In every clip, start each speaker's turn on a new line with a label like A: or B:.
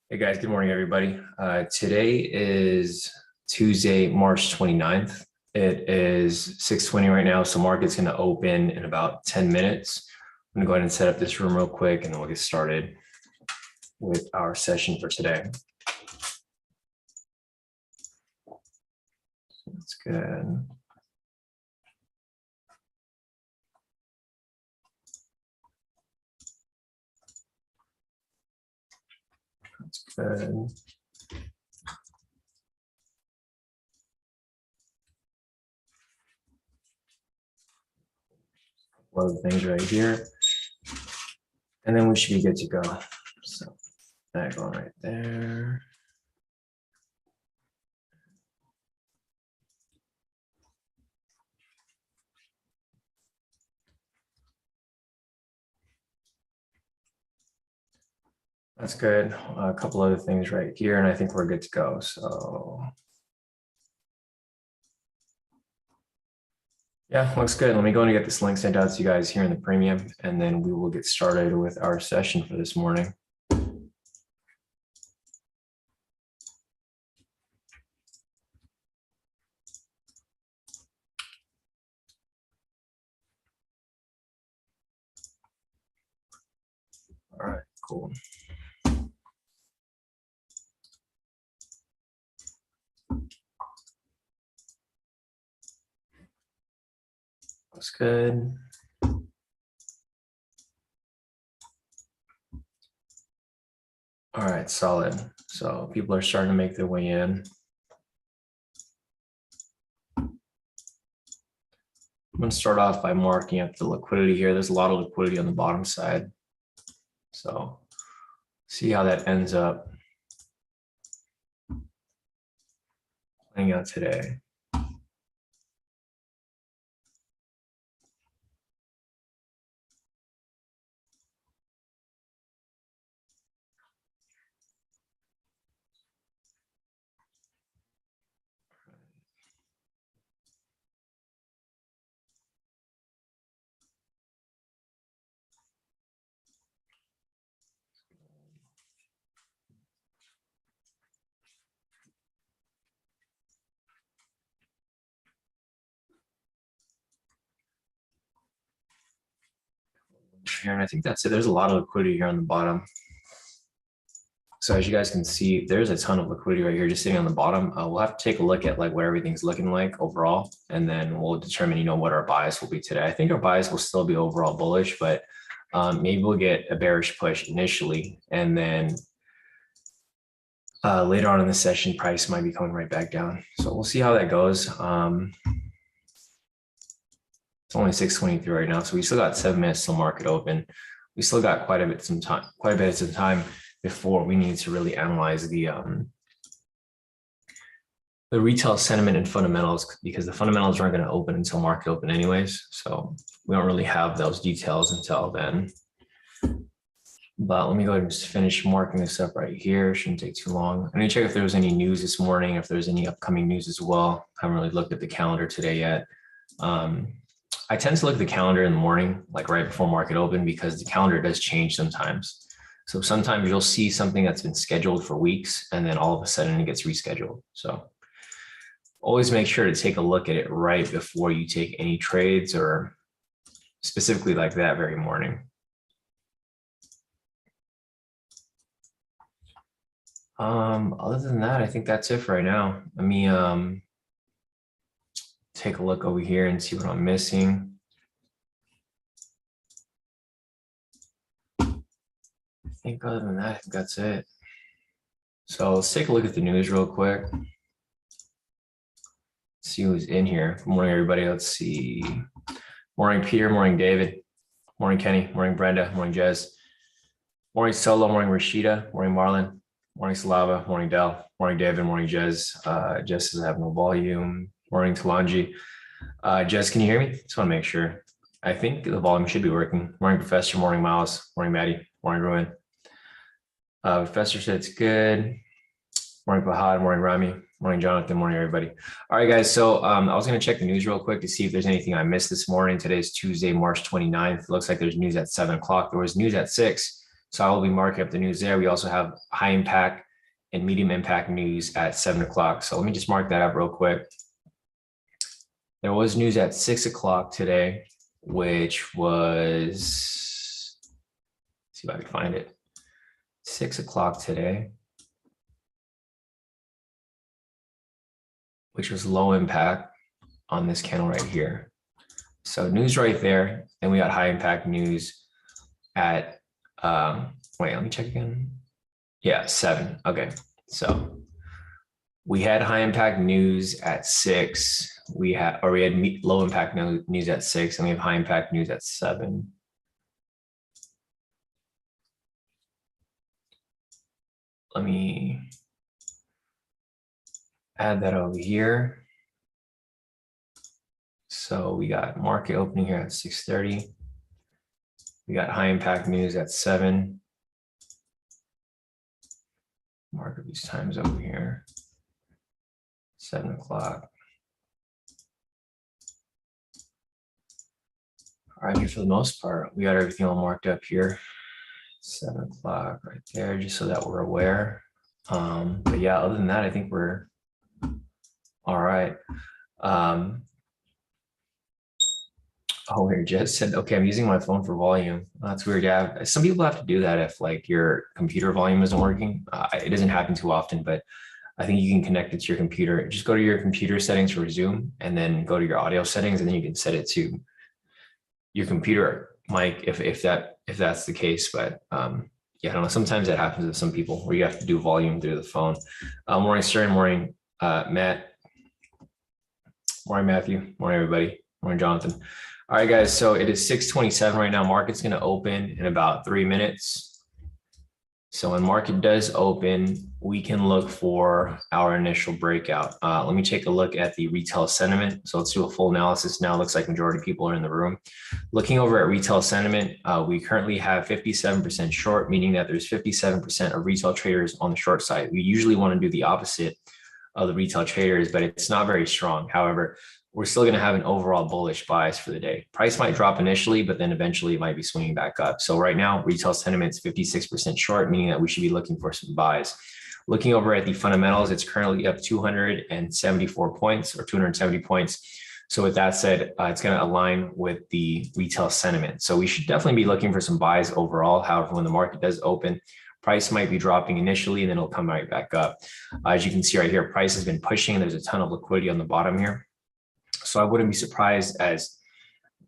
A: Hey guys, good morning, everybody. Today is Tuesday, March 29th. It is 6:20 right now, so market's going to open in about 10 minutes. I'm going to go ahead and set up this room real quick, and then we'll get started with our session for today. That's good. That's good. One of the things right here, and then we should be good to go. So that going right there. That's good. A couple other things right here, and I think we're good to go. So yeah, looks good. Let me go and get this link sent out to you guys here in the premium, and then we will get started with our session for this morning. All right, cool. Looks good. All right, solid. So people are starting to make their way in. I'm going to start off by marking up the liquidity here. There's a lot of liquidity on the bottom side. So see how that ends up playing out today. Here, and I think that's it. There's a lot of liquidity here on the bottom. So as you guys can see, there's a ton of liquidity right here just sitting on the bottom. We'll have to take a look at like what everything's looking like overall, and then we'll determine, what our bias will be today. I think our bias will still be overall bullish, but maybe we'll get a bearish push initially, and then later on in the session, price might be coming right back down. So we'll see how that goes. It's only 6:23 right now, so we still got 7 minutes till market open. We still got quite a bit of time before we need to really analyze the retail sentiment and fundamentals, because the fundamentals aren't going to open until market open anyways. So we don't really have those details until then. But let me go ahead and just finish marking this up right here. Shouldn't take too long. I need to check if there was any news this morning, if there's any upcoming news as well. I haven't really looked at the calendar today yet. I tend to look at the calendar in the morning, like right before market open, because the calendar does change sometimes. So sometimes you'll see something that's been scheduled for weeks, and then all of a sudden it gets rescheduled. So always make sure to take a look at it right before you take any trades, or specifically like that very morning. Other than that, I think that's it for right now. Let me take a look over here and see what I'm missing. I think other than that, I think that's it. So let's take a look at the news real quick. See who's in here. Good morning, everybody. Let's see. Morning, Peter. Morning, David. Morning, Kenny. Morning, Brenda. Morning, Jez. Morning, Solo. Morning, Rashida. Morning, Marlon. Morning, Slava. Morning, Dell. Morning, David. Morning, Jez. Jez says I have no volume. Morning, Talanji. Jez, can you hear me? Just want to make sure. I think the volume should be working. Morning, Professor. Morning, Miles. Morning, Maddie. Morning, Ruin. Professor said it's good. Morning, Fahad. Morning, Rami. Morning, Jonathan. Morning, everybody. All right, guys. So I was going to check the news real quick to see if there's anything I missed this morning. Today's Tuesday, March 29th. It looks like there's news at 7 o'clock. There was news at 6. So I will be marking up the news there. We also have high impact and medium impact news at 7 o'clock. So let me just mark that up real quick. There was news at 6 o'clock today, which was, let's see if I can find it. 6 o'clock today, which was low impact on this candle right here. So news right there. Then we got high impact news at, wait, let me check again. Yeah, 7. Okay. So we had high impact news at 6. We had low impact news at 6, and we have high impact news at 7. Let me add that over here. So we got market opening here at 6:30. We got high impact news at 7. Mark these times over here. 7 o'clock. All right, for the most part, we got everything all marked up here. 7 o'clock right there, just so that we're aware. But yeah, other than that, I think we're all right. Oh, here, Jess said, okay, I'm using my phone for volume. That's weird. Yeah, some people have to do that if like your computer volume isn't working. It doesn't happen too often, but I think you can connect it to your computer. Just go to your computer settings for Zoom and then go to your audio settings, and then you can set it to your computer mic if that's the case. But yeah, I don't know. Sometimes that happens with some people where you have to do volume through the phone. Morning, Stern. Morning, Matt. Morning, Matthew. Morning, everybody. Morning, Jonathan. All right, guys. So it is 6:27 right now. Market's going to open in about 3 minutes. So when market does open, we can look for our initial breakout. Let me take a look at the retail sentiment. So let's do a full analysis now. Looks like majority of people are in the room. Looking over at retail sentiment, we currently have 57% short, meaning that there's 57% of retail traders on the short side. We usually want to do the opposite of the retail traders, but it's not very strong. However, we're still going to have an overall bullish bias for the day. Price might drop initially, but then eventually it might be swinging back up. So right now, retail sentiment is 56% short, meaning that we should be looking for some buys. Looking over at the fundamentals, it's currently up 274 points or 270 points. So with that said, it's going to align with the retail sentiment. So we should definitely be looking for some buys overall. However, when the market does open, price might be dropping initially and then it'll come right back up. As you can see right here, price has been pushing. There's a ton of liquidity on the bottom here. So I wouldn't be surprised as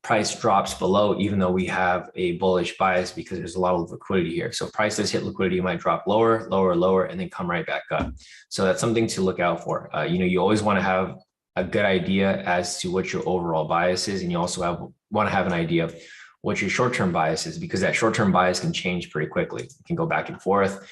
A: price drops below, even though we have a bullish bias because there's a lot of liquidity here. So price does hit liquidity, might drop lower, lower, lower, and then come right back up. So that's something to look out for. You always want to have a good idea as to what your overall bias is. And you also want to have an idea of what your short-term bias is, because that short-term bias can change pretty quickly. It can go back and forth.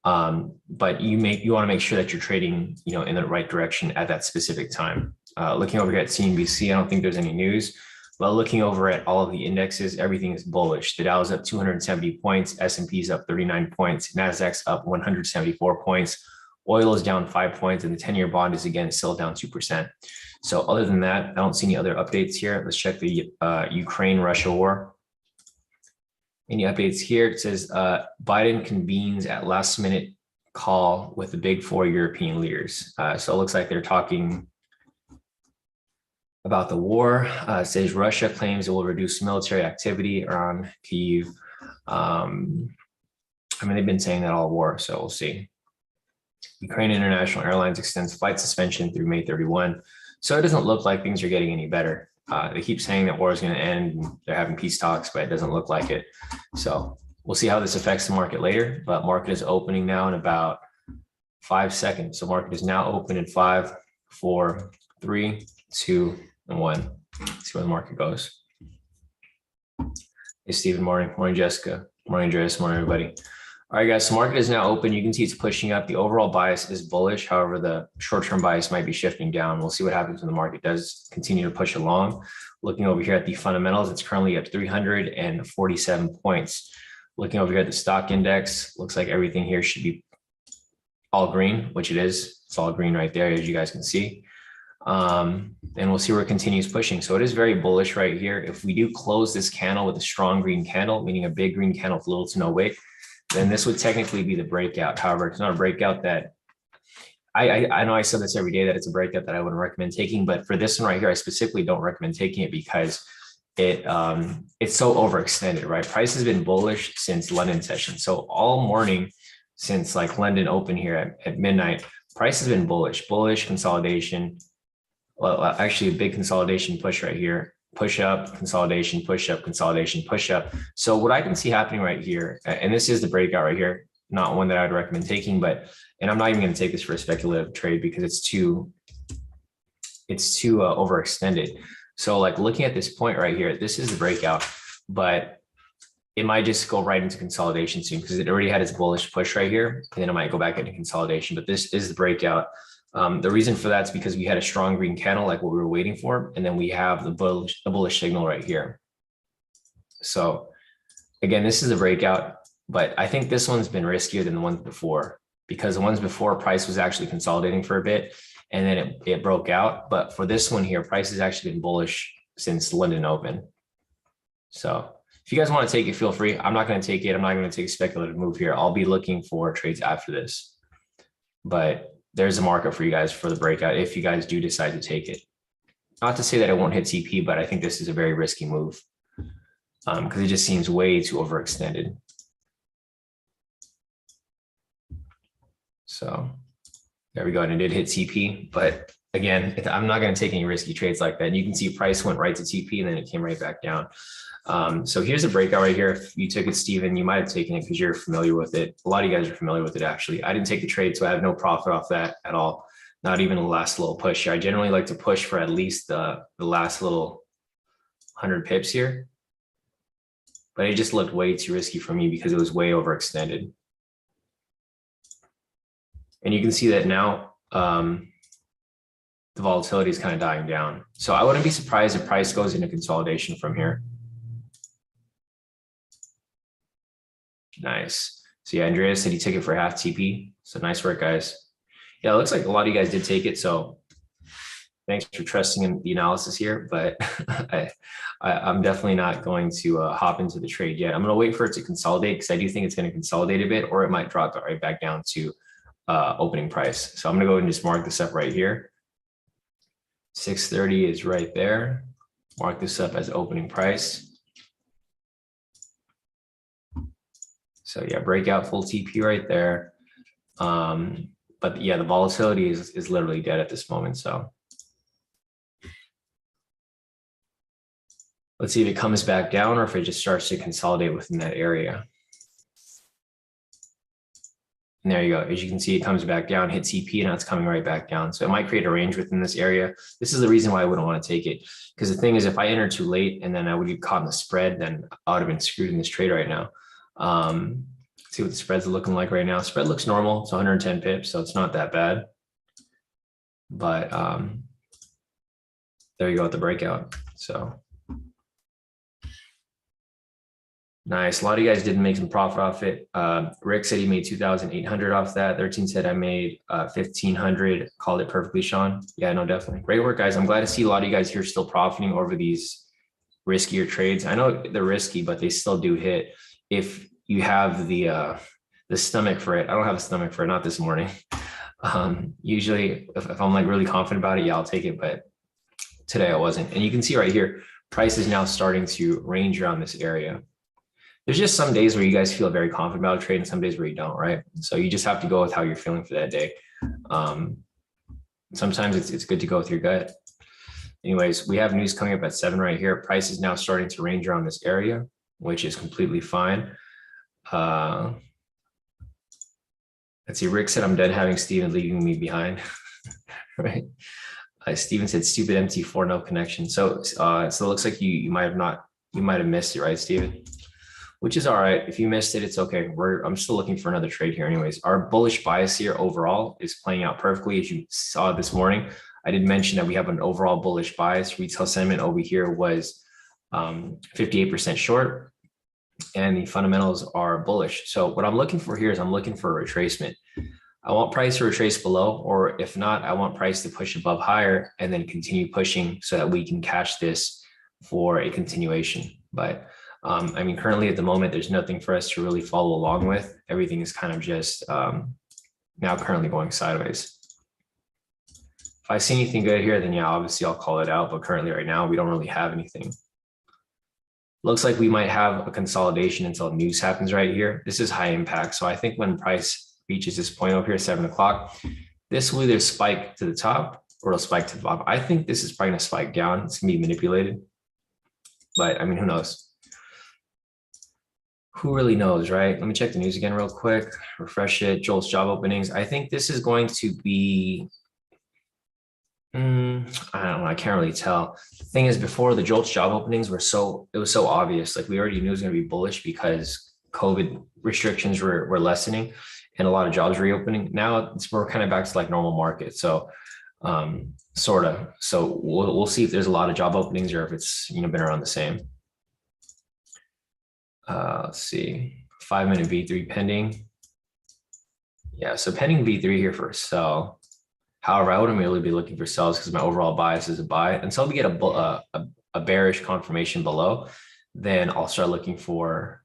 A: But you want to make sure that you're trading, in the right direction at that specific time. Looking over here at CNBC, I don't think there's any news, but looking over at all of the indexes, everything is bullish. The Dow is up 270 points, S&P is up 39 points, NASDAQ's up 174 points, oil is down 5 points, and the 10-year bond is again still down 2%. So other than that, I don't see any other updates here. Let's check the Ukraine-Russia war. Any updates here? It says Biden convenes at last minute call with the big 4 European leaders. So it looks like they're talking about the war. It says Russia claims it will reduce military activity around Kyiv. They've been saying that all war, so we'll see. Ukraine International Airlines extends flight suspension through May 31. So it doesn't look like things are getting any better. They keep saying that war is going to end and they're having peace talks, but it doesn't look like it. So we'll see how this affects the market later, but market is opening now in about 5 seconds. So market is now open in 5, 4, 3, 2, and 1. Let's see where the market goes. Hey, Stephen, morning. Morning, Jessica. Morning, Andreas. Morning, everybody. All right, guys, so market is now open. You can see it's pushing up. The overall bias is bullish. However, the short-term bias might be shifting down. We'll see what happens when the market does continue to push along. Looking over here at the fundamentals, it's currently at 347 points. Looking over here at the stock index, looks like everything here should be all green, which it is. It's all green right there, as you guys can see. And we'll see where it continues pushing. So it is very bullish right here. If we do close this candle with a strong green candle, meaning a big green candle with little to no wick, then this would technically be the breakout. However, it's not a breakout that I know I said this every day that it's a breakout that I wouldn't recommend taking, but for this one right here, I specifically don't recommend taking it because it's so overextended, right? Price has been bullish since London session. So all morning since like London open here at midnight, price has been bullish consolidation. Well, actually a big consolidation push right here, push up, consolidation, push up, consolidation, push up. So what I can see happening right here, and this is the breakout right here, not one that I'd recommend taking, but, and I'm not even going to take this for a speculative trade because it's too overextended. So like looking at this point right here, this is the breakout, but it might just go right into consolidation soon because it already had its bullish push right here, and then it might go back into consolidation, but this is the breakout. The reason for that is because we had a strong green candle, like what we were waiting for, and then we have the bullish signal right here. So again, this is a breakout, but I think this one's been riskier than the ones before because the ones before price was actually consolidating for a bit and then it broke out. But for this one here, price has actually been bullish since London open. So if you guys want to take it, feel free. I'm not going to take it. I'm not going to take a speculative move here. I'll be looking for trades after this, but there's a market for you guys for the breakout if you guys do decide to take it. Not to say that it won't hit TP, but I think this is a very risky move because it just seems way too overextended. So there we go. And it did hit TP, but again, I'm not going to take any risky trades like that. And you can see price went right to TP and then it came right back down. So here's a breakout right here. If you took it, Steven, you might have taken it because you're familiar with it. A lot of you guys are familiar with it, actually. I didn't take the trade, so I have no profit off that at all. Not even the last little push here. I generally like to push for at least the last little 100 pips here. But it just looked way too risky for me because it was way overextended. And you can see that now the volatility is kind of dying down. So I wouldn't be surprised if price goes into consolidation from here. Nice. So yeah, Andreas said he took it for half TP. So nice work, guys. Yeah, it looks like a lot of you guys did take it. So thanks for trusting in the analysis here, but I'm definitely not going to hop into the trade yet. I'm going to wait for it to consolidate because I do think it's going to consolidate a bit, or it might drop it right back down to opening price. So I'm going to go ahead and just mark this up right here. 630 is right there. Mark this up as opening price. So yeah, breakout full TP right there. But yeah, the volatility is literally dead at this moment. So let's see if it comes back down or if it just starts to consolidate within that area. And there you go. As you can see, it comes back down, hit TP, and now it's coming right back down. So it might create a range within this area. This is the reason why I wouldn't want to take it. Because the thing is, if I enter too late and then I would get caught in the spread, then I would have been screwed in this trade right now. See what the spreads are looking like right now. Spread looks normal. It's 110 pips, so it's not that bad. But there you go with the breakout. So nice. A lot of you guys didn't make some profit off it. Rick said he made 2,800 off that. 13 said I made 1,500. Called it perfectly, Sean. Yeah, no, definitely. Great work, guys. I'm glad to see a lot of you guys here still profiting over these riskier trades. I know they're risky, but they still do hit if you have the stomach for it. I don't have a stomach for it, not this morning. Usually if I'm like really confident about it, yeah, I'll take it. But today I wasn't. And you can see right here, price is now starting to range around this area. There's just some days where you guys feel very confident about a trade and some days where you don't, right? So you just have to go with how you're feeling for that day. Sometimes it's good to go with your gut. Anyways, we have news coming up at 7 right here. Price is now starting to range around this area, which is completely fine. Let's see, Rick said, I'm done having Steven leaving me behind, right? Steven said, stupid MT4, no connection. So it looks like you might have missed it, right, Steven? Which is all right. If you missed it, it's okay. I'm still looking for another trade here anyways. Our bullish bias here overall is playing out perfectly. As you saw this morning, I did mention that we have an overall bullish bias. Retail sentiment over here was 58% short, and the fundamentals are bullish. So what I'm looking for here is I'm looking for a retracement. I want price to retrace below, or if not, I want price to push above higher and then continue pushing so that we can catch this for a continuation. But I mean, currently at the moment, there's nothing for us to really follow along with. Everything is kind of just now currently going sideways. If I see anything good here, then yeah, obviously I'll call it out. But currently right now, we don't really have anything. Looks like we might have a consolidation until news happens right here. This is high impact. So I think when price reaches this point over here, 7 o'clock, this will either spike to the top or it'll spike to the bottom. I think this is probably gonna spike down. It's gonna be manipulated. But I mean, who knows? Who really knows, right? Let me check the news again real quick, refresh it. Joel's job openings. I think this is going to be, I don't know, I can't really tell. The thing is, before the Jolt's job openings it was so obvious. Like we already knew it was going to be bullish because COVID restrictions were lessening and a lot of jobs reopening. Now we're kind of back to like normal market. So sort of. So we'll see if there's a lot of job openings or if it's, been around the same. Let's see, 5-minute V3 pending. Yeah, so pending V3 here for a sell. However, I wouldn't really be looking for sells because my overall bias is a buy. Until we get a bearish confirmation below, then I'll start looking for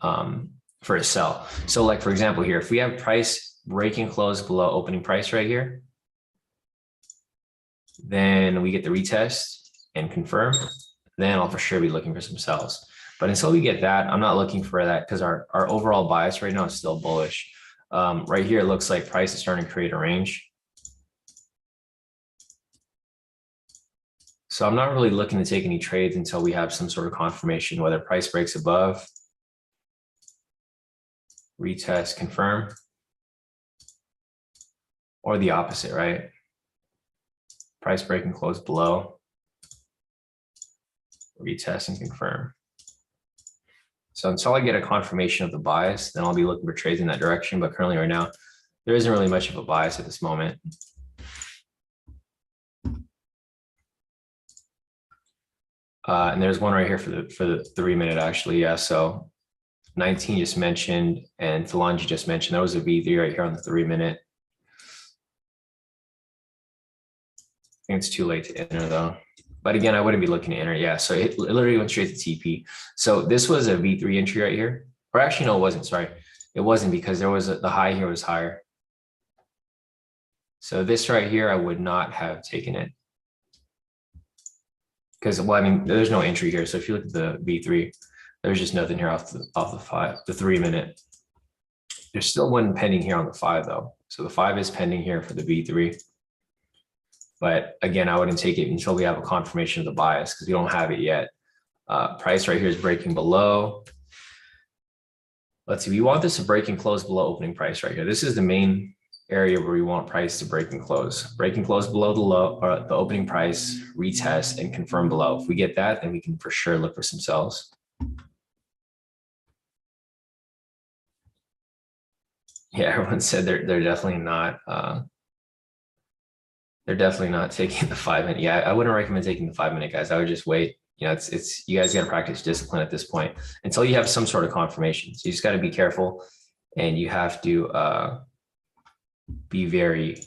A: a sell. So like, for example, here, if we have price breaking close below opening price right here, then we get the retest and confirm, then I'll for sure be looking for some sells. But until we get that, I'm not looking for that because our overall bias right now is still bullish. Right here, it looks like price is starting to create a range. So I'm not really looking to take any trades until we have some sort of confirmation, whether price breaks above, retest, confirm, or the opposite, right? Price breaking close below, retest and confirm. So until I get a confirmation of the bias, then I'll be looking for trades in that direction. But currently right now, there isn't really much of a bias at this moment. And there's one right here for the 3-minute actually. Yeah, so 19 just mentioned and Talanji just mentioned, that was a V3 right here on the 3-minute. I think it's too late to enter though. But again, I wouldn't be looking to enter. Yeah, so it literally went straight to TP. So this was a V3 entry right here. Or actually, no, it wasn't. Sorry. It wasn't because there was the high here was higher. So this right here, I would not have taken it. Because, well, I mean, there's no entry here. So if you look at the V3, there's just nothing here off the 3-minute. There's still one pending here on the 5 though. So the 5 is pending here for the V3. But again, I wouldn't take it until we have a confirmation of the bias because we don't have it yet. Price right here is breaking below. Let's see, we want this to break and close below opening price right here. This is the main area where we want price to break and close. Break and close below the low or the opening price, retest and confirm below. If we get that, then we can for sure look for some sells. Yeah, everyone said they're definitely not. They're definitely not taking the 5-minute. Yeah, I wouldn't recommend taking the 5-minute, guys. I would just wait. It's you guys got to practice discipline at this point until you have some sort of confirmation. So you just got to be careful, and you have to be very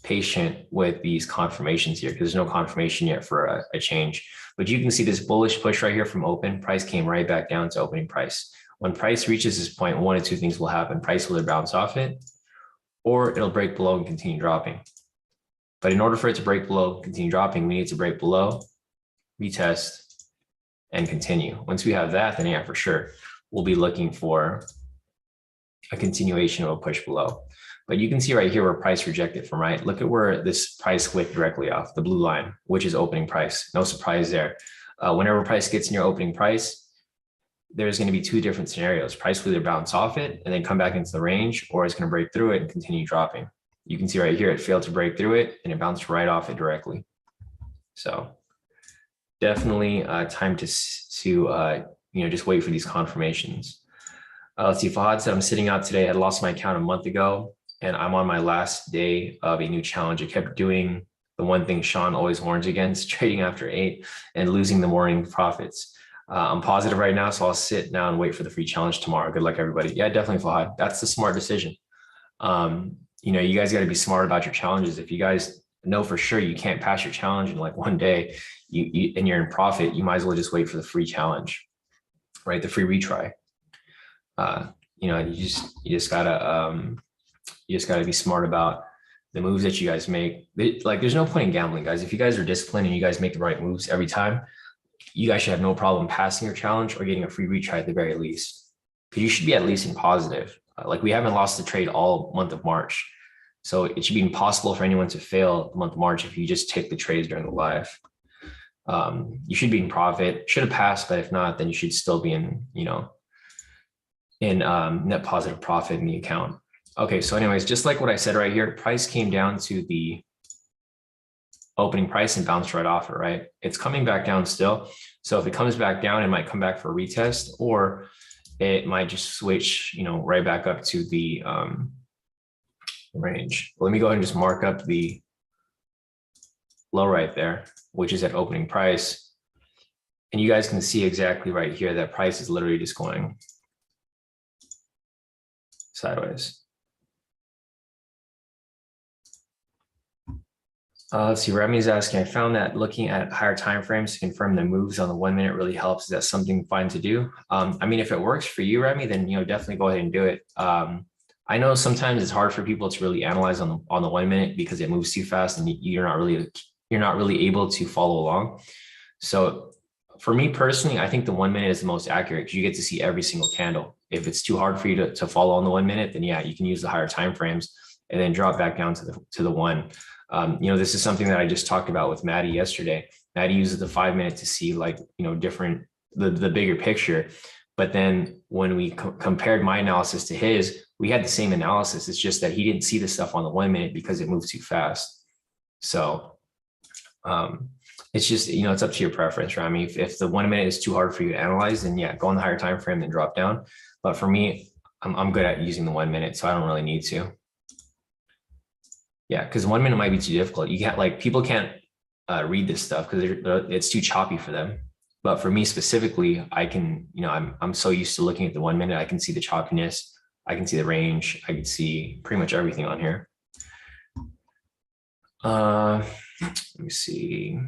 A: patient with these confirmations here because there's no confirmation yet for a change. But you can see this bullish push right here from open. Price came right back down to opening price. When price reaches this point, one of two things will happen. Price will either bounce off it, or it'll break below and continue dropping. But in order for it to break below, continue dropping, we need to break below, retest, and continue. Once we have that, then yeah, for sure, we'll be looking for a continuation of a push below. But you can see right here where price rejected from, right? Look at where this price wicked directly off, the blue line, which is opening price. No surprise there. Whenever price gets near opening price, there's going to be two different scenarios. Price will either bounce off it and then come back into the range, or it's going to break through it and continue dropping. You can see right here, it failed to break through it and it bounced right off it directly. So definitely time to just wait for these confirmations. Let's see, Fahad said, I'm sitting out today. I lost my account a month ago and I'm on my last day of a new challenge. I kept doing the one thing Sean always warns against, trading after 8 and losing the morning profits. I'm positive right now, so I'll sit now and wait for the free challenge tomorrow. Good luck, everybody. Yeah, definitely, Fahad. That's the smart decision. You guys got to be smart about your challenges. If you guys know for sure you can't pass your challenge in like one day, and you're in profit, you might as well just wait for the free challenge. right? The free retry. You know, you just gotta be smart about the moves that you guys make. Like, there's no point in gambling, guys. If you guys are disciplined and you guys make the right moves every time, you guys should have no problem passing your challenge or getting a free retry at the very least. Because you should be at least in positive. Like, we haven't lost the trade all month of March. So it should be impossible for anyone to fail the month of March if you just take the trades during the live. You should be in profit. Should have passed, but if not, then you should still be in, you know, in net positive profit in the account. Okay, so anyways, just like what I said right here, price came down to the opening price and bounced right off it, right? It's coming back down still. So if it comes back down, it might come back for a retest, or it might just switch, you know, right back up to the range. Let me go ahead and just mark up the low right there, which is at opening price. And you guys can see exactly right here that price is literally just going sideways. Let's see, Remy's asking, I found that looking at higher time frames to confirm the moves on the 1 minute really helps. Is that something fine to do? I mean, if it works for you, Remy, then, you know, definitely go ahead and do it. I know sometimes it's hard for people to really analyze on the 1 minute because it moves too fast and you're not really able to follow along. So for me personally, I think the 1 minute is the most accurate because you get to see every single candle. If it's too hard for you to follow on the 1 minute, then yeah, you can use the higher time frames and then drop back down to the one. You know, this is something that I just talked about with Maddie yesterday. Maddie uses the 5 minute to see, like, you know, the bigger picture. But then when we compared my analysis to his, we had the same analysis. It's just that he didn't see the stuff on the 1 minute because it moved too fast. So it's just, you know, it's up to your preference, right? I mean, if the 1 minute is too hard for you to analyze, then yeah, go on the higher time frame and drop down. But for me, I'm good at using the 1 minute, so I don't really need to. Yeah, because 1 minute might be too difficult. You can't, like, people can't read this stuff because it's too choppy for them. But for me specifically, I can, you know, I'm so used to looking at the 1 minute. I can see the choppiness. I can see the range. I can see pretty much everything on here. Let me see.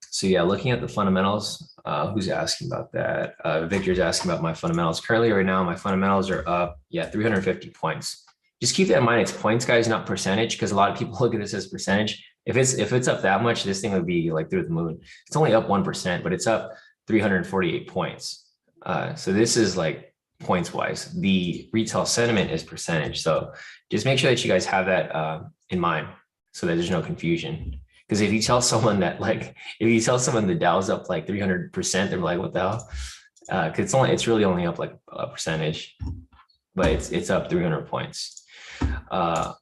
A: So yeah, looking at the fundamentals, who's asking about that? Victor's asking about my fundamentals. Currently right now, my fundamentals are up, 350 points. Just keep that in mind. It's points, guys, not percentage, because a lot of people look at this as percentage. If it's up that much, this thing would be like through the moon. It's only up 1%, but it's up 348 points. So this is like points wise. The retail sentiment is percentage. So just make sure that you guys have that in mind so that there's no confusion. Because if you tell someone that, like, if you tell someone the Dow's up like 300%, they're like, what the hell? Because it's really only up like a percentage, but it's up 300 points. Other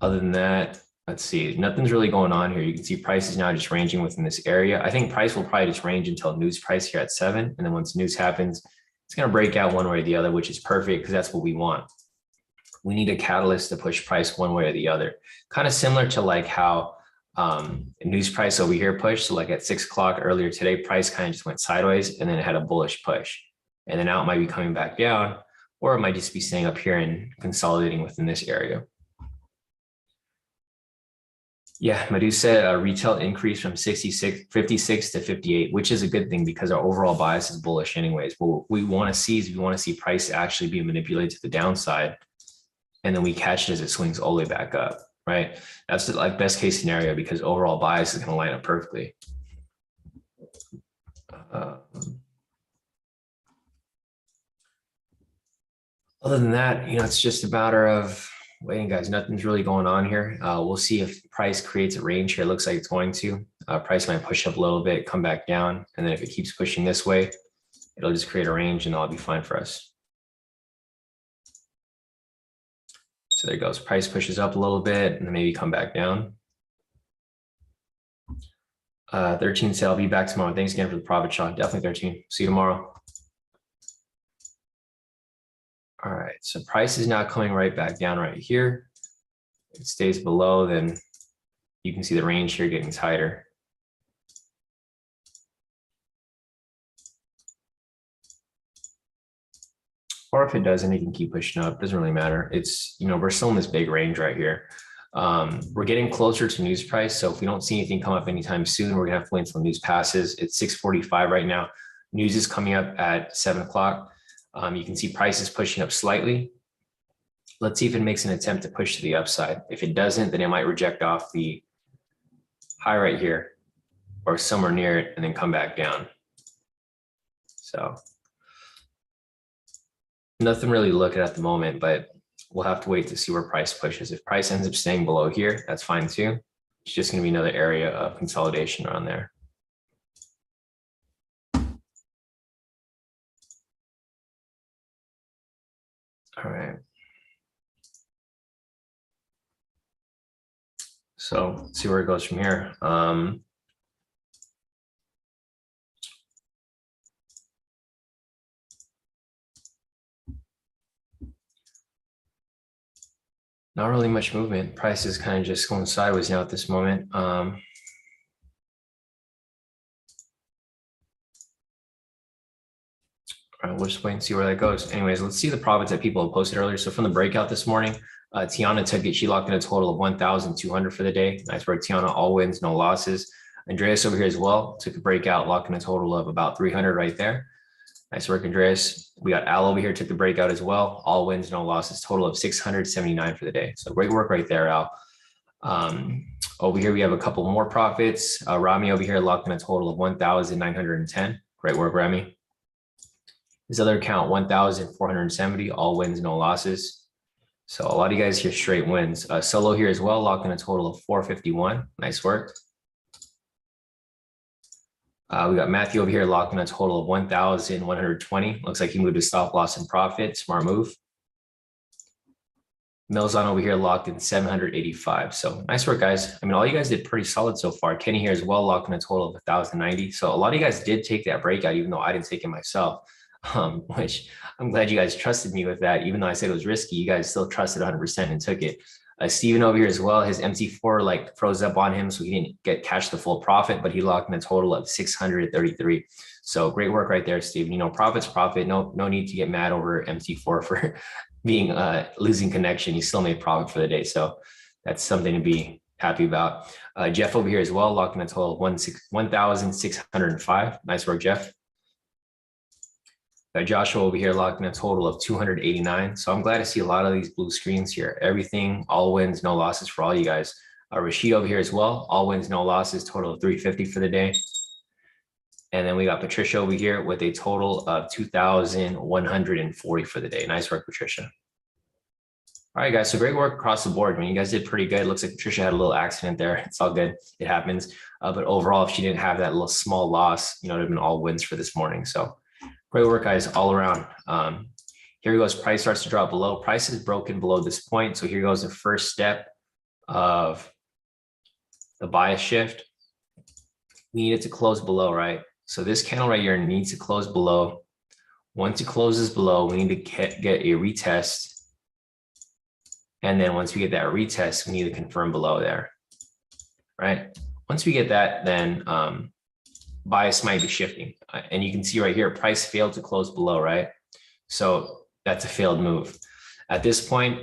A: than that, let's see, nothing's really going on here. You can see price is now just ranging within this area. I think price will probably just range until news price here at 7. And then once news happens, it's going to break out one way or the other, which is perfect because that's what we want. We need a catalyst to push price one way or the other. Kind of similar to like how news price over here pushed. So like at 6 o'clock earlier today, price kind of just went sideways and then it had a bullish push. And then now it might be coming back down, or it might just be staying up here and consolidating within this area. Yeah, Madhu said retail increase from 56 to 58, which is a good thing because our overall bias is bullish anyways. What we want to see is we want to see price actually be manipulated to the downside, and then we catch it as it swings all the way back up, right? That's the like best case scenario because overall bias is going to line up perfectly. Other than that, you know, it's just a matter of waiting, guys. Nothing's really going on here. We'll see if price creates a range here. It looks like it's going to. Price might push up a little bit, come back down. And then if it keeps pushing this way, it'll just create a range and that'll be fine for us. So there it goes. Price pushes up a little bit and then maybe come back down. 13 said, I'll be back tomorrow. Thanks again for the profit shot. Definitely 13. See you tomorrow. All right, so price is now coming right back down right here. If it stays below, then you can see the range here getting tighter. Or if it doesn't, it can keep pushing up. Doesn't really matter. It's, you know, we're still in this big range right here. We're getting closer to news price. So if we don't see anything come up anytime soon, we're gonna have to wait until news passes. It's 6:45 right now. News is coming up at 7 o'clock. You can see prices pushing up slightly. Let's see if it makes an attempt to push to the upside. If it doesn't, then it might reject off the high right here or somewhere near it and then come back down. So nothing really to look at the moment, but we'll have to wait to see where price pushes. If price ends up staying below here, that's fine too. It's just going to be another area of consolidation around there. All right. So let's see where it goes from here. Not really much movement. Price is kind of just going sideways now at this moment. All right, we'll just wait and see where that goes. Anyways, let's see the profits that people have posted earlier. So from the breakout this morning, Tiana took it. She locked in a total of 1,200 for the day. Nice work, Tiana. All wins, no losses. Andreas over here as well took a breakout, locked in a total of about 300 right there. Nice work, Andreas. We got Al over here, took the breakout as well. All wins, no losses, total of 679 for the day. So great work right there, Al. Over here, we have a couple more profits. Rami over here locked in a total of 1,910. Great work, Rami. This other account, 1,470, all wins, no losses. So a lot of you guys here straight wins. Solo here as well, locked in a total of 451. Nice work. We got Matthew over here locked in a total of 1,120. Looks like he moved to stop loss and profit. Smart move. Milzon over here locked in 785. So nice work, guys. I mean, all you guys did pretty solid so far. Kenny here as well, locked in a total of 1,090. So a lot of you guys did take that breakout, even though I didn't take it myself, which I'm glad you guys trusted me with that. Even though I said it was risky, you guys still trusted 100% and took it. Steven over here as well, his MT4 like froze up on him, so he didn't get catch the full profit, but he locked in a total of 633. So great work right there, Steven. You know, profit's profit. No need to get mad over MT4 for being losing connection. You still made profit for the day, so that's something to be happy about. Jeff over here as well, locked in a total of 1,605. Nice work, Jeff. Joshua over here locked in a total of 289. So I'm glad to see a lot of these blue screens here. Everything, all wins, no losses for all you guys. Rashid over here as well. All wins, no losses, total of 350 for the day. And then we got Patricia over here with a total of 2,140 for the day. Nice work, Patricia. All right, guys. So great work across the board. I mean, you guys did pretty good. It looks like Patricia had a little accident there. It's all good. It happens. But overall, if she didn't have that little small loss, you know, it would have been all wins for this morning. So great work, guys, all around. Here goes. Price starts to drop below. Price is broken below this point. So here goes the first step of the bias shift. We need it to close below, right? So this candle right here needs to close below. Once it closes below, we need to get a retest. And then once we get that retest, we need to confirm below there, right? Once we get that, then bias might be shifting. And you can see right here, price failed to close below, right? So that's a failed move. At this point,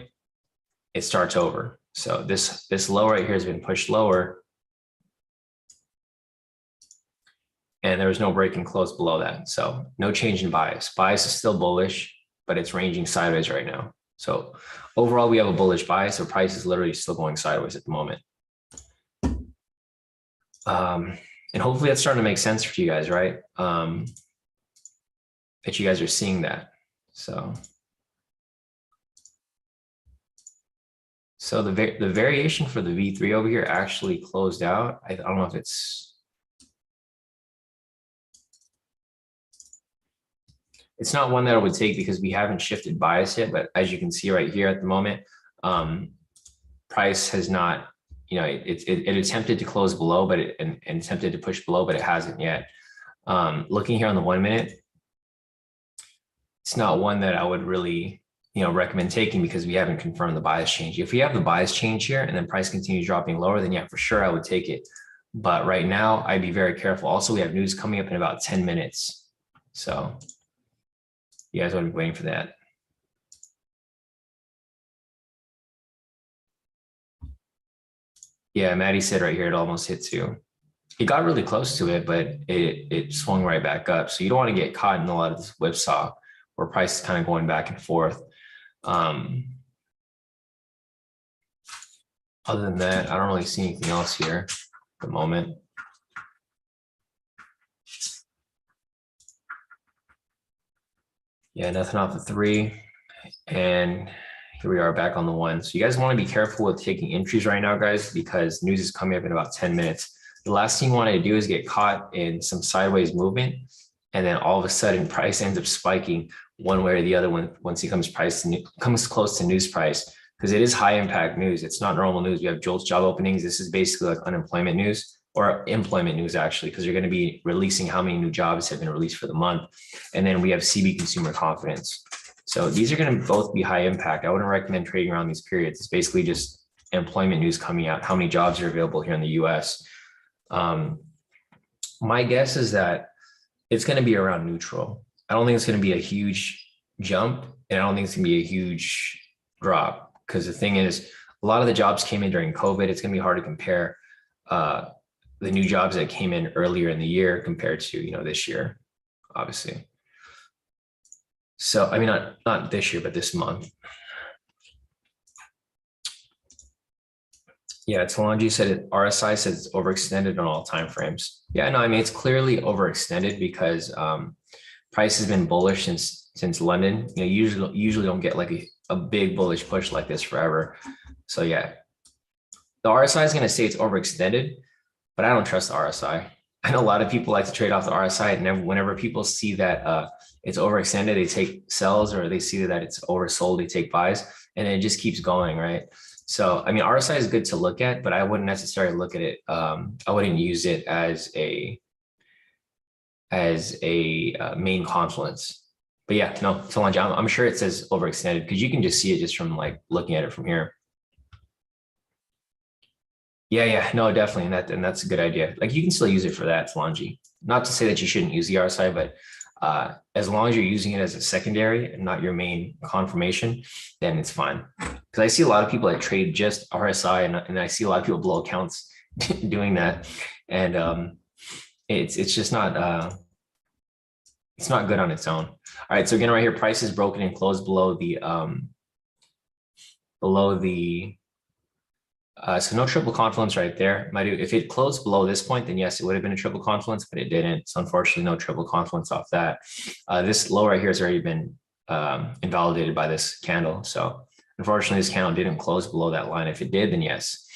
A: it starts over. So this low right here has been pushed lower. And there was no break and close below that. So no change in bias. Bias is still bullish, but it's ranging sideways right now. So overall, we have a bullish bias. So price is literally still going sideways at the moment. And hopefully that's starting to make sense for you guys, right? That you guys are seeing that. So the variation for the V3 over here actually closed out. I don't know if it's not one that I would take because we haven't shifted bias yet. But as you can see right here at the moment, price has not, you know, it attempted to close below, but and attempted to push below, but it hasn't yet. Looking here on the 1 minute, it's not one that I would really, you know, recommend taking because we haven't confirmed the bias change. If we have the bias change here and then price continues dropping lower, then yeah, for sure I would take it. But right now I'd be very careful. Also, we have news coming up in about 10 minutes. So you guys want to be waiting for that. Yeah, Maddie said right here, it almost hit too. it got really close to it, but it swung right back up. So you don't want to get caught in a lot of this whipsaw where price is kind of going back and forth. Other than that, I don't really see anything else here at the moment. Yeah, nothing off the 3. And here we are back on the 1. So you guys want to be careful with taking entries right now, guys, because news is coming up in about 10 minutes. The last thing you want to do is get caught in some sideways movement. And then all of a sudden price ends up spiking one way or the other once it comes close to news price, because it is high impact news. It's not normal news. We have JOLTS job openings. This is basically like unemployment news, or employment news actually, because you're going to be releasing how many new jobs have been released for the month. And then we have CB consumer confidence. So these are going to both be high impact. I wouldn't recommend trading around these periods. It's basically just employment news coming out, how many jobs are available here in the US. My guess is that it's going to be around neutral. I don't think it's going to be a huge jump, and I don't think it's going to be a huge drop, because the thing is, a lot of the jobs came in during COVID. It's going to be hard to compare the new jobs that came in earlier in the year compared to, this year, obviously. So, I mean, not this year, but this month. Yeah, Talanji said it. RSI says it's overextended on all time frames. Yeah, no, I mean, it's clearly overextended because price has been bullish since London. Usually don't get like a big bullish push like this forever. So yeah, the RSI is going to say it's overextended, but I don't trust the RSI. I know a lot of people like to trade off the RSI, and whenever people see that it's overextended, they take sells, or they see that it's oversold, they take buys, and it just keeps going, right? So, I mean, RSI is good to look at, but I wouldn't necessarily look at it. I wouldn't use it as a main confluence. But yeah, no, Solange, I'm sure it says overextended, because you can just see it just from like looking at it from here. Yeah, no, definitely, and that's a good idea. Like, you can still use it for that, Solange. Not to say that you shouldn't use the RSI, but as long as you're using it as a secondary and not your main confirmation, then it's fine. Because I see a lot of people that trade just RSI, and I see a lot of people blow accounts doing that, and it's just not it's not good on its own. All right, so again, right here, price is broken and closed below the so no triple confluence right there. If it closed below this point, then yes, it would have been a triple confluence, but it didn't. So unfortunately, no triple confluence off that. This low right here has already been invalidated by this candle. So unfortunately, this candle didn't close below that line. If it did, then yes.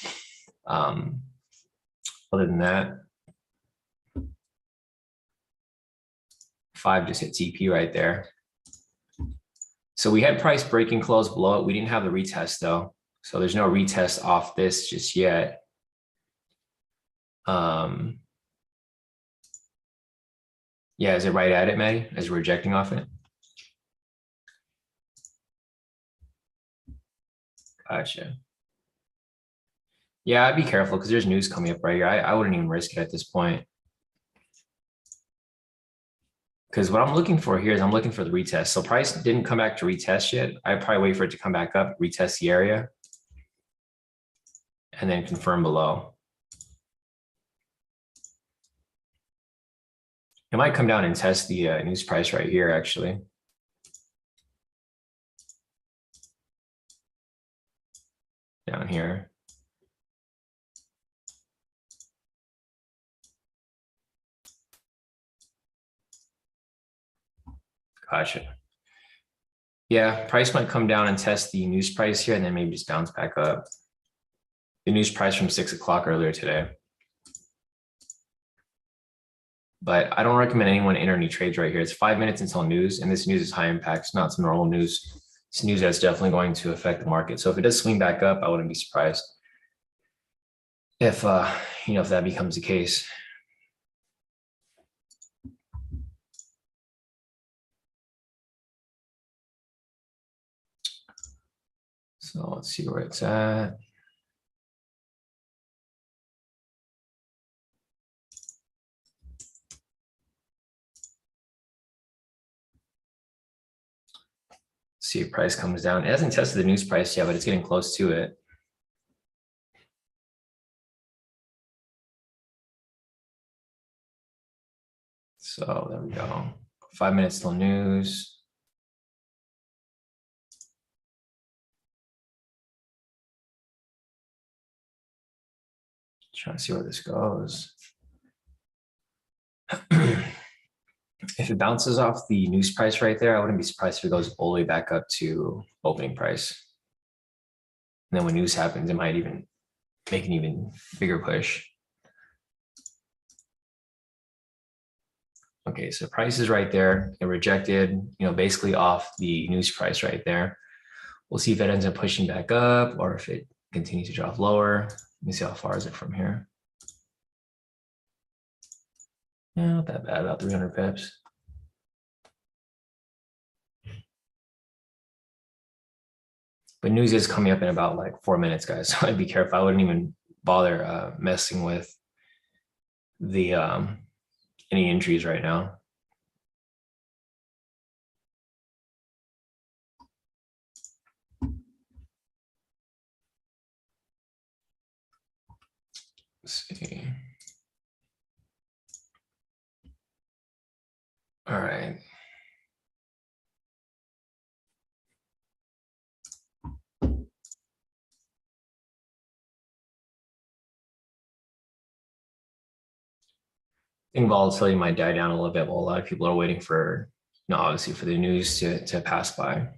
A: Other than that, 5 just hit TP right there. So we had price breaking close below it. We didn't have the retest though. So there's no retest off this just yet. Yeah, is it right at it, Maddie? As we're rejecting off it? Gotcha. Yeah, I'd be careful because there's news coming up right here. I wouldn't even risk it at this point. Because what I'm looking for here is I'm looking for the retest. So price didn't come back to retest yet. I'd probably wait for it to come back up, retest the area, and then confirm below. It might come down and test the news price right here, actually. Down here. Gotcha. Yeah, price might come down and test the news price here, and then maybe just bounce back up. The news price from 6 o'clock earlier today. But I don't recommend anyone enter any trades right here. It's 5 minutes until news, and this news is high impact. It's not some normal news. It's news that's definitely going to affect the market. So if it does swing back up, I wouldn't be surprised if if that becomes the case. So let's see where it's at. See if price comes down. It hasn't tested the news price yet, but it's getting close to it. So there we go. 5 minutes till news. Trying to see where this goes. If it bounces off the news price right there, I wouldn't be surprised if it goes all the way back up to opening price. And then when news happens, it might even make an even bigger push. Okay, so price is right there. It rejected, basically off the news price right there. We'll see if it ends up pushing back up or if it continues to drop lower. Let me see how far is it from here. Yeah, not that bad, about 300 pips. But news is coming up in about like 4 minutes, guys. So I'd be careful. I wouldn't even bother messing with the any entries right now. Let's see. All right. I think volatility might die down a little bit while a lot of people are waiting for, obviously for the news to pass by.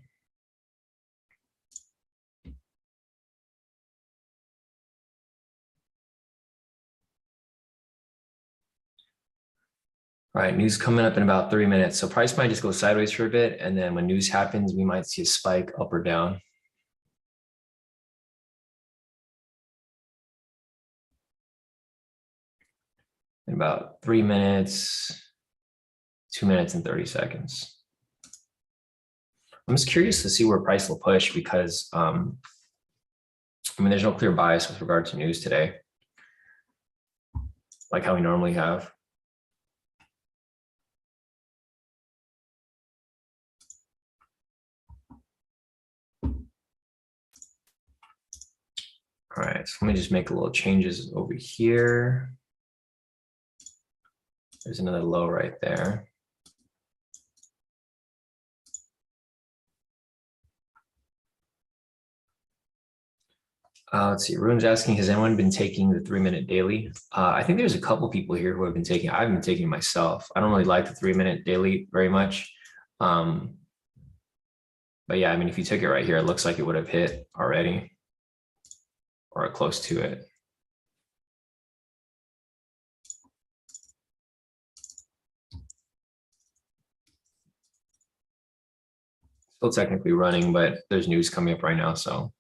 A: All right, news coming up in about 3 minutes. So price might just go sideways for a bit. And then when news happens, we might see a spike up or down. In about 3 minutes, 2 minutes and 30 seconds. I'm just curious to see where price will push because, there's no clear bias with regard to news today, like how we normally have. All right, so let me just make a little changes over here. There's another low right there. Let's see, Rune's asking, has anyone been taking the 3-minute daily? I think there's a couple people here who have been taking, I've been taking myself. I don't really like the 3-minute daily very much. But yeah, if you took it right here, it looks like it would have hit already or close to it. Still technically running, but there's news coming up right now, so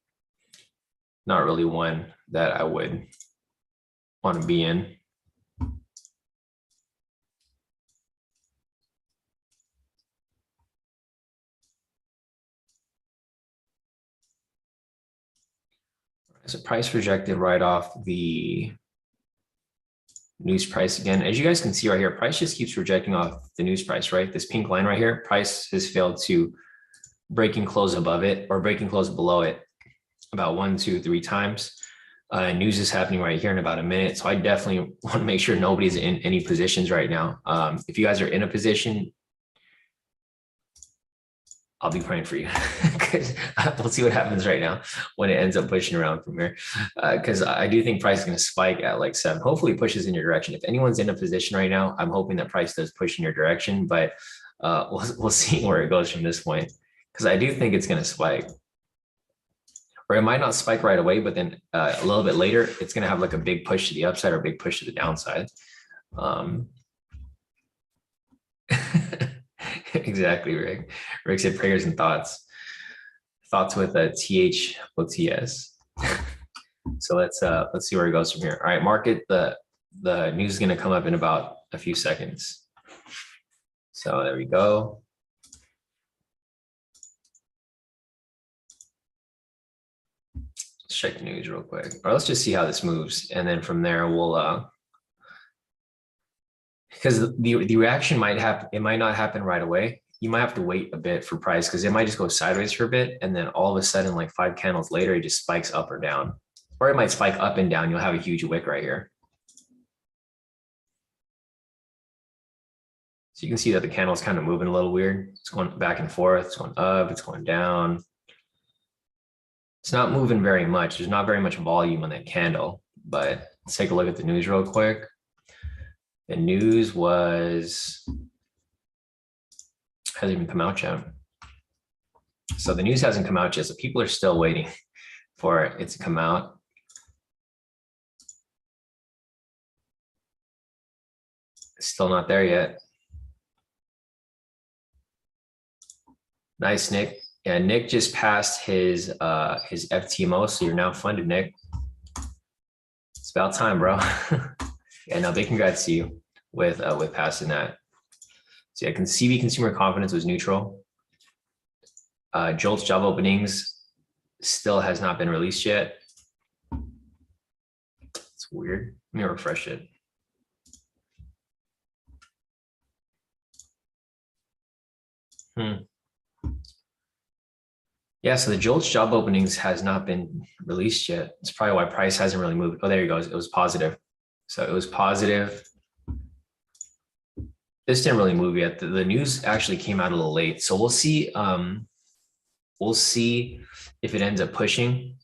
A: not really one that I would want to be in. So price rejected right off the news price again. As you guys can see right here, price just keeps rejecting off the news price, right? This pink line right here, price has failed to break and close above it or break and close below it about 1, 2, 3 times. News is happening right here in about a minute. So I definitely want to make sure nobody's in any positions right now. If you guys are in a position, I'll be praying for you because we'll see what happens right now when it ends up pushing around from here. Because I do think price is going to spike at like 7. Hopefully it pushes in your direction. If anyone's in a position right now, I'm hoping that price does push in your direction, but we'll see where it goes from this point. Because I do think it's going to spike. Or it might not spike right away, but then a little bit later, it's going to have like a big push to the upside or a big push to the downside. Exactly, Rick. Rick said prayers and thoughts. Thoughts with a THOTS. So let's see where it goes from here. All right, market, the news is going to come up in about a few seconds. So there we go. Let's check the news real quick. Or let's just see how this moves. And then from there, we'll, because the reaction might happen, it might not happen right away. You might have to wait a bit for price because it might just go sideways for a bit. And then all of a sudden, like 5 candles later, it just spikes up or down. Or it might spike up and down. You'll have a huge wick right here. So you can see that the candle is kind of moving a little weird. It's going back and forth. It's going up. It's going down. It's not moving very much. There's not very much volume on that candle, but let's take a look at the news real quick. The news hasn't even come out yet. So the news hasn't come out yet. So people are still waiting for it to come out. It's still not there yet. Nice, Nick. Yeah, Nick just passed his FTMO, so you're now funded, Nick. It's about time, bro. Yeah, no, big congrats to you with passing that. So yeah, CB consumer confidence was neutral. Jolt's job openings still has not been released yet. It's weird. Let me refresh it. Yeah, so the Jolt's job openings has not been released yet. It's probably why price hasn't really moved. Oh, there you go. It was positive. So it was positive. This didn't really move yet. The news actually came out a little late. So we'll see. We'll see if it ends up pushing.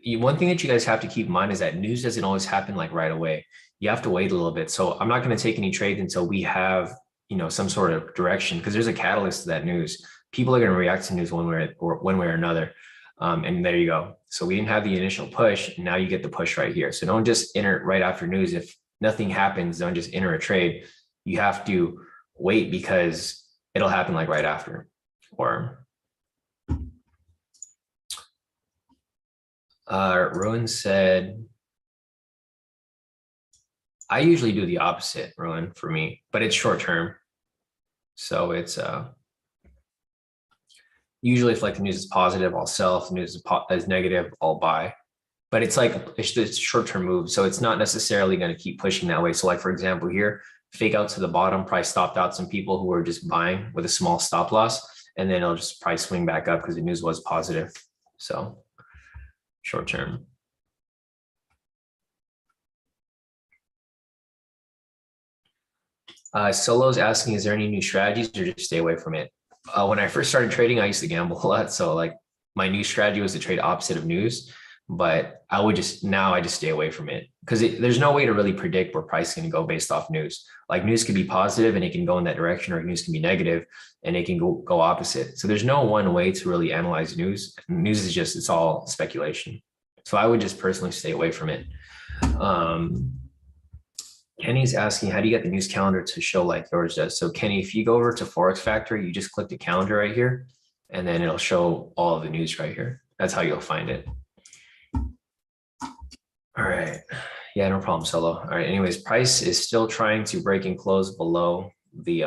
A: One thing that you guys have to keep in mind is that news doesn't always happen like right away. You have to wait a little bit. So I'm not going to take any trades until we have, some sort of direction, because there's a catalyst to that news. People are going to react to news one way or another. And there you go. So we didn't have the initial push. Now you get the push right here. So don't just enter right after news. If nothing happens, don't just enter a trade. You have to wait because it'll happen like right after. Or Rowan said, I usually do the opposite, Rowan, for me, but it's short term. So it's usually if like the news is positive, I'll sell. If the news is negative, I'll buy. But it's like it's short-term move. So it's not necessarily going to keep pushing that way. So like, for example, here, fake out to the bottom, price stopped out some people who were just buying with a small stop loss, and then it'll just price swing back up because the news was positive. So short term. Solo's asking, is there any new strategies or just stay away from it? When I first started trading, I used to gamble a lot. So like my new strategy was to trade opposite of news, but I just stay away from it because there's no way to really predict where price is going to go based off news. Like news can be positive and it can go in that direction, or news can be negative and it can go opposite. So there's no one way to really analyze news. News is it's all speculation. So I would just personally stay away from it. Kenny's asking, how do you get the news calendar to show like yours does? So Kenny, if you go over to Forex Factory, you just click the calendar right here, and then it'll show all of the news right here. That's how you'll find it. All right. Yeah, no problem, Solo. All right. Anyways, price is still trying to break and close below the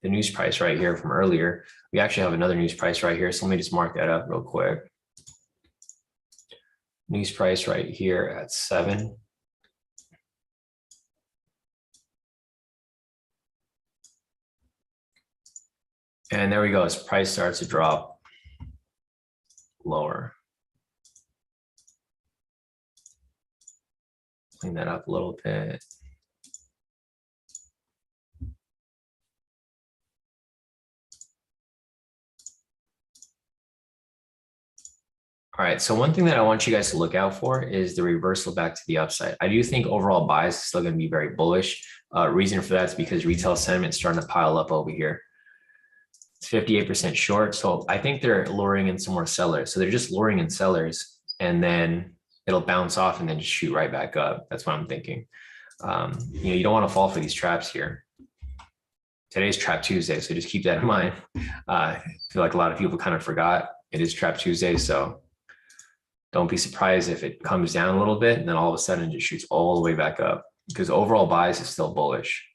A: news price right here from earlier. We actually have another news price right here. So let me just mark that up real quick. News price right here at 7. And there we go. As price starts to drop lower. Clean that up a little bit. All right, so one thing that I want you guys to look out for is the reversal back to the upside. I do think overall bias is still going to be very bullish. Reason for that is because retail sentiment is starting to pile up over here. It's 58% short. So I think they're luring in some more sellers. So they're just luring in sellers, and then it'll bounce off and then just shoot right back up. That's what I'm thinking. You don't want to fall for these traps here. Today's Trap Tuesday, so just keep that in mind. I feel like a lot of people kind of forgot it is Trap Tuesday, so don't be surprised if it comes down a little bit and then all of a sudden it just shoots all the way back up, because overall bias is still bullish.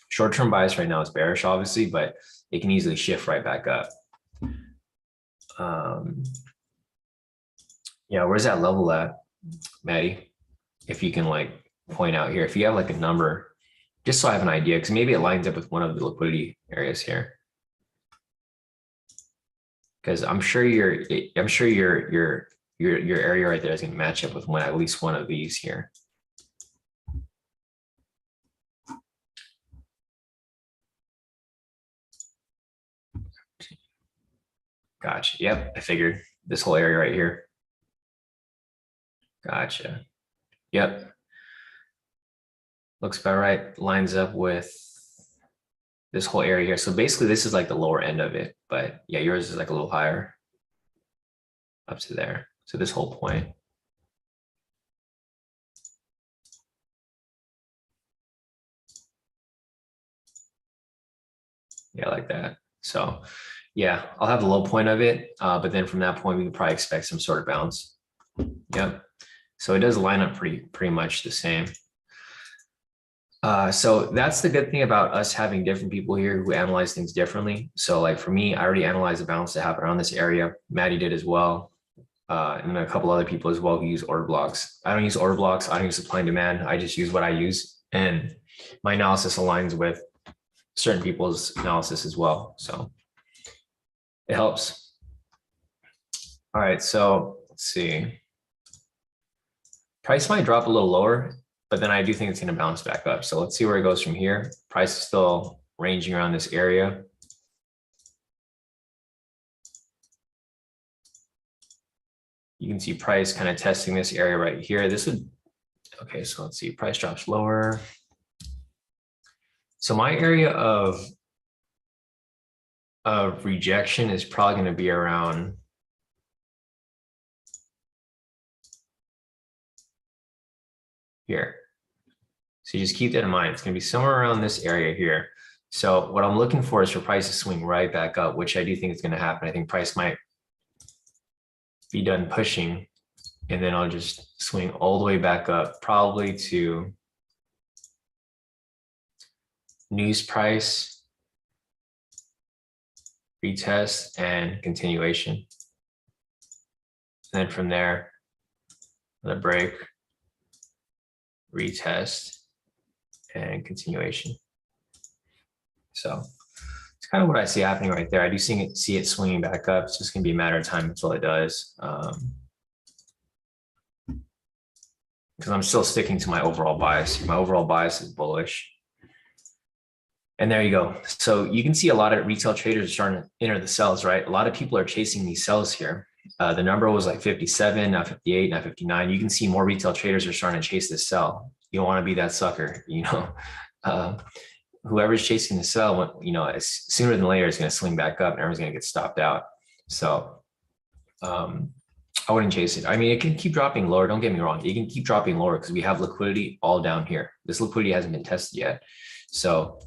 A: Short-term bias right now is bearish, obviously, but it can easily shift right back up. Yeah, where's that level at, Maddie? If you can like point out here, if you have like a number, just so I have an idea, because maybe it lines up with one of the liquidity areas here. Because I'm sure your area right there is going to match up with at least one of these here. Gotcha. Yep, I figured this whole area right here. Gotcha. Yep, looks about right. Lines up with this whole area here. So basically this is like the lower end of it, but yeah, yours is like a little higher up to there. So this whole point. Yeah, like that. So yeah, I'll have the low point of it. But then from that point, we can probably expect some sort of bounce. Yep. So it does line up pretty much the same. So that's the good thing about us having different people here who analyze things differently. So like for me, I already analyzed the bounce that happened around this area. Maddie did as well. And a couple other people as well who use order blocks. I don't use order blocks. I don't use supply and demand. I just use what I use. And my analysis aligns with certain people's analysis as well. So it helps. All right, so let's see. Price might drop a little lower, but then I do think it's going to bounce back up. So let's see where it goes from here. Price is still ranging around this area. You can see price kind of testing this area right here. This would, okay, so let's see, price drops lower. So my area of rejection is probably going to be around here. So you just keep that in mind. It's going to be somewhere around this area here. So what I'm looking for is for price to swing right back up, which I do think is going to happen. I think price might be done pushing, and then I'll just swing all the way back up, probably to news price, retest, and continuation. And then from there, the break, retest, and continuation. So it's kind of what I see happening right there. I do see it swinging back up. It's just going to be a matter of time until it does. Because I'm still sticking to my overall bias. My overall bias is bullish. And there you go. So you can see a lot of retail traders are starting to enter the sells, right? A lot of people are chasing these sells here. The number was like 57, now 58, now 59. You can see more retail traders are starting to chase this sell. You don't want to be that sucker, you know. Whoever's chasing the sell, you know, as sooner than later, is going to swing back up and everyone's going to get stopped out. So I wouldn't chase it. I mean, it can keep dropping lower. Don't get me wrong. It can keep dropping lower because we have liquidity all down here. This liquidity hasn't been tested yet. So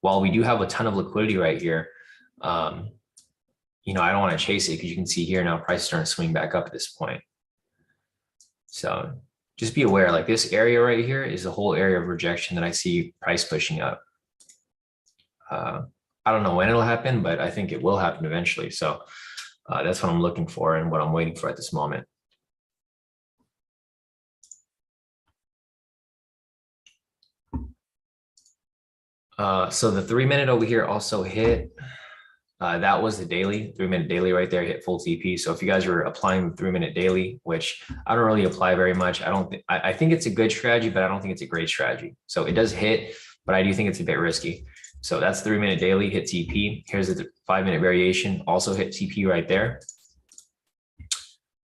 A: while we do have a ton of liquidity right here, you know, I don't want to chase it because you can see here now price is starting to swing back up at this point. So just be aware, like this area right here is the whole area of rejection that I see price pushing up. I don't know when it'll happen, but I think it will happen eventually. So that's what I'm looking for and what I'm waiting for at this moment. So the 3-minute over here also hit. That was the daily, 3-minute daily right there, hit full TP. So if you guys are applying the 3-minute daily, which I don't really apply very much, I think it's a good strategy, but I don't think it's a great strategy. So it does hit, but I do think it's a bit risky. So that's 3-minute daily, hit TP. Here's the 5-minute variation, also hit TP right there.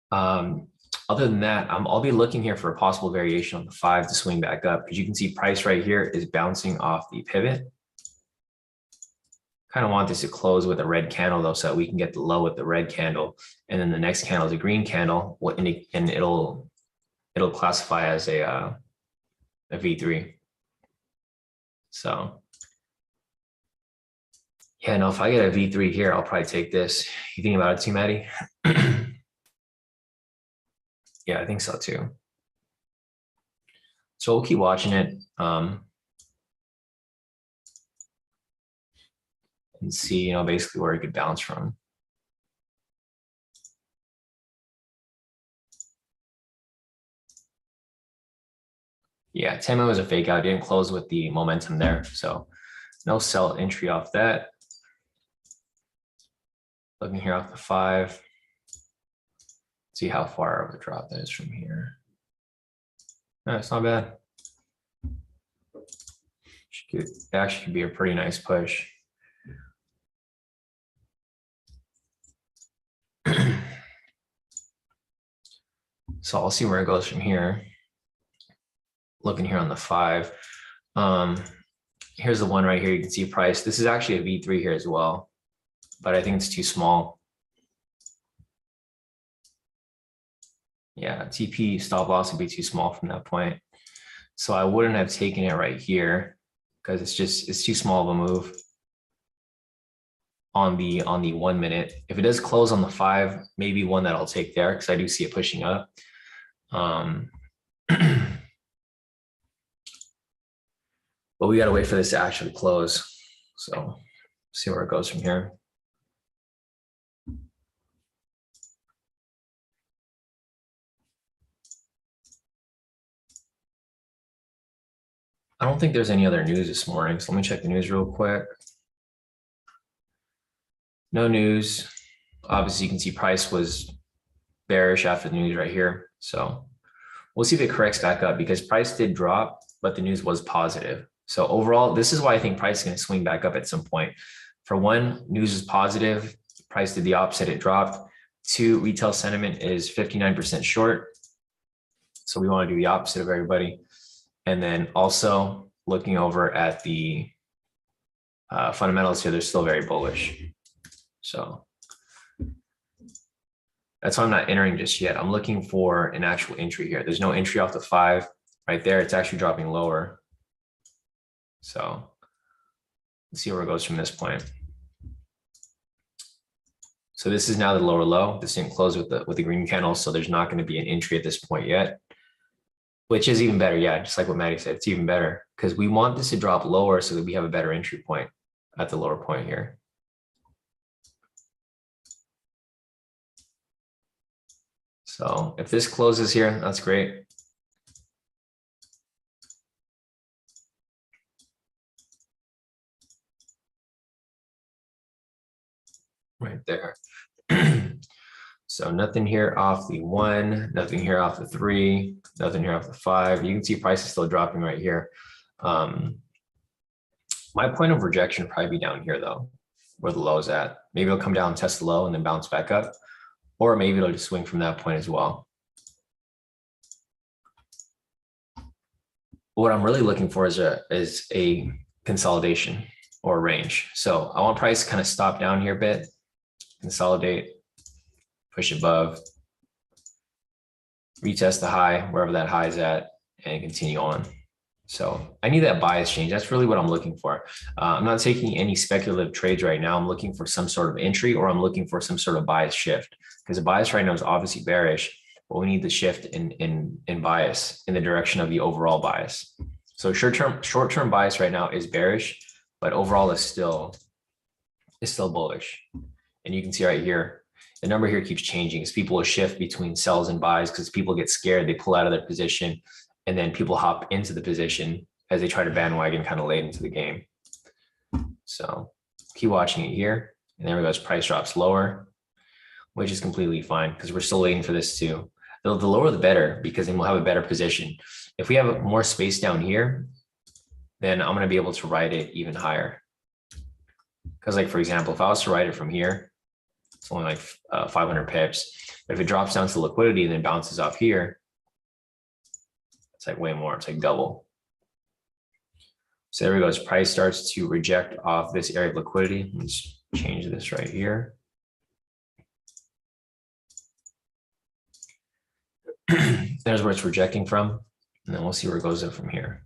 A: Other than that, I'll be looking here for a possible variation on the 5 to swing back up because you can see price right here is bouncing off the pivot. Kind of want this to close with a red candle though, so that we can get the low with the red candle, and then the next candle is a green candle, and it'll classify as a V3. So yeah, no, if I get a V3 here, I'll probably take this. You think about it too, Maddie? Yeah, I think so too. So we'll keep watching it and see, you know, basically where it could bounce from. Yeah, 10 was a fake out. Didn't close with the momentum there, so no sell entry off that. Looking here off the 5. See how far of a drop that is from here. No, it's not bad. It actually could be a pretty nice push. So I'll see where it goes from here. Looking here on the 5. Here's the one right here. You can see price. This is actually a V3 here as well, but I think it's too small. Yeah, TP stop loss would be too small from that point. So I wouldn't have taken it right here because it's too small of a move on the 1 minute. If it does close on the 5, maybe one that I'll take there because I do see it pushing up. But we got to wait for this to actually close. So see where it goes from here. I don't think there's any other news this morning. So let me check the news real quick. No news. Obviously, you can see price was bearish after the news right here. So we'll see if it corrects back up because price did drop, but the news was positive. So overall, this is why I think price is going to swing back up at some point. For one, news is positive. Price did the opposite. It dropped. 2, retail sentiment is 59% short. So we want to do the opposite of everybody. And then also looking over at the fundamentals here, they're still very bullish. So that's why I'm not entering just yet. I'm looking for an actual entry here. There's no entry off the 5 right there. It's actually dropping lower. So let's see where it goes from this point. So this is now the lower low. This didn't close with the green candle, so there's not going to be an entry at this point yet, which is even better. Yeah, just like what Maddie said, it's even better because we want this to drop lower so that we have a better entry point at the lower point here. So if this closes here, that's great. Right there. So nothing here off the 1, nothing here off the 3, nothing here off the 5. You can see price is still dropping right here. My point of rejection would probably be down here though, where the low is at. Maybe it'll come down, test the low, and then bounce back up. Or maybe it'll just swing from that point as well. What I'm really looking for is a consolidation or a range. So I want price to kind of stop down here a bit, consolidate, push above, retest the high, wherever that high is at, and continue on. So I need that bias change. That's really what I'm looking for. I'm not taking any speculative trades right now. I'm looking for some sort of entry, or I'm looking for some sort of bias shift, because the bias right now is obviously bearish, but we need the shift in bias in the direction of the overall bias. So short-term bias right now is bearish, but overall is still bullish. And you can see right here, the number here keeps changing as people will shift between sells and buys because people get scared, they pull out of their position, and then people hop into the position as they try to bandwagon kind of late into the game. So keep watching it here. And there we go, as price drops lower, which is completely fine because we're still waiting for this too. The lower the better, because then we'll have a better position. If we have more space down here, then I'm going to be able to ride it even higher. Because like, for example, if I was to ride it from here, it's only like 500 pips. But if it drops down to liquidity and then bounces off here, it's like way more. It's like double. So there we go. As price starts to reject off this area of liquidity, let's change this right here. There's where it's rejecting from, and then we'll see where it goes up from here.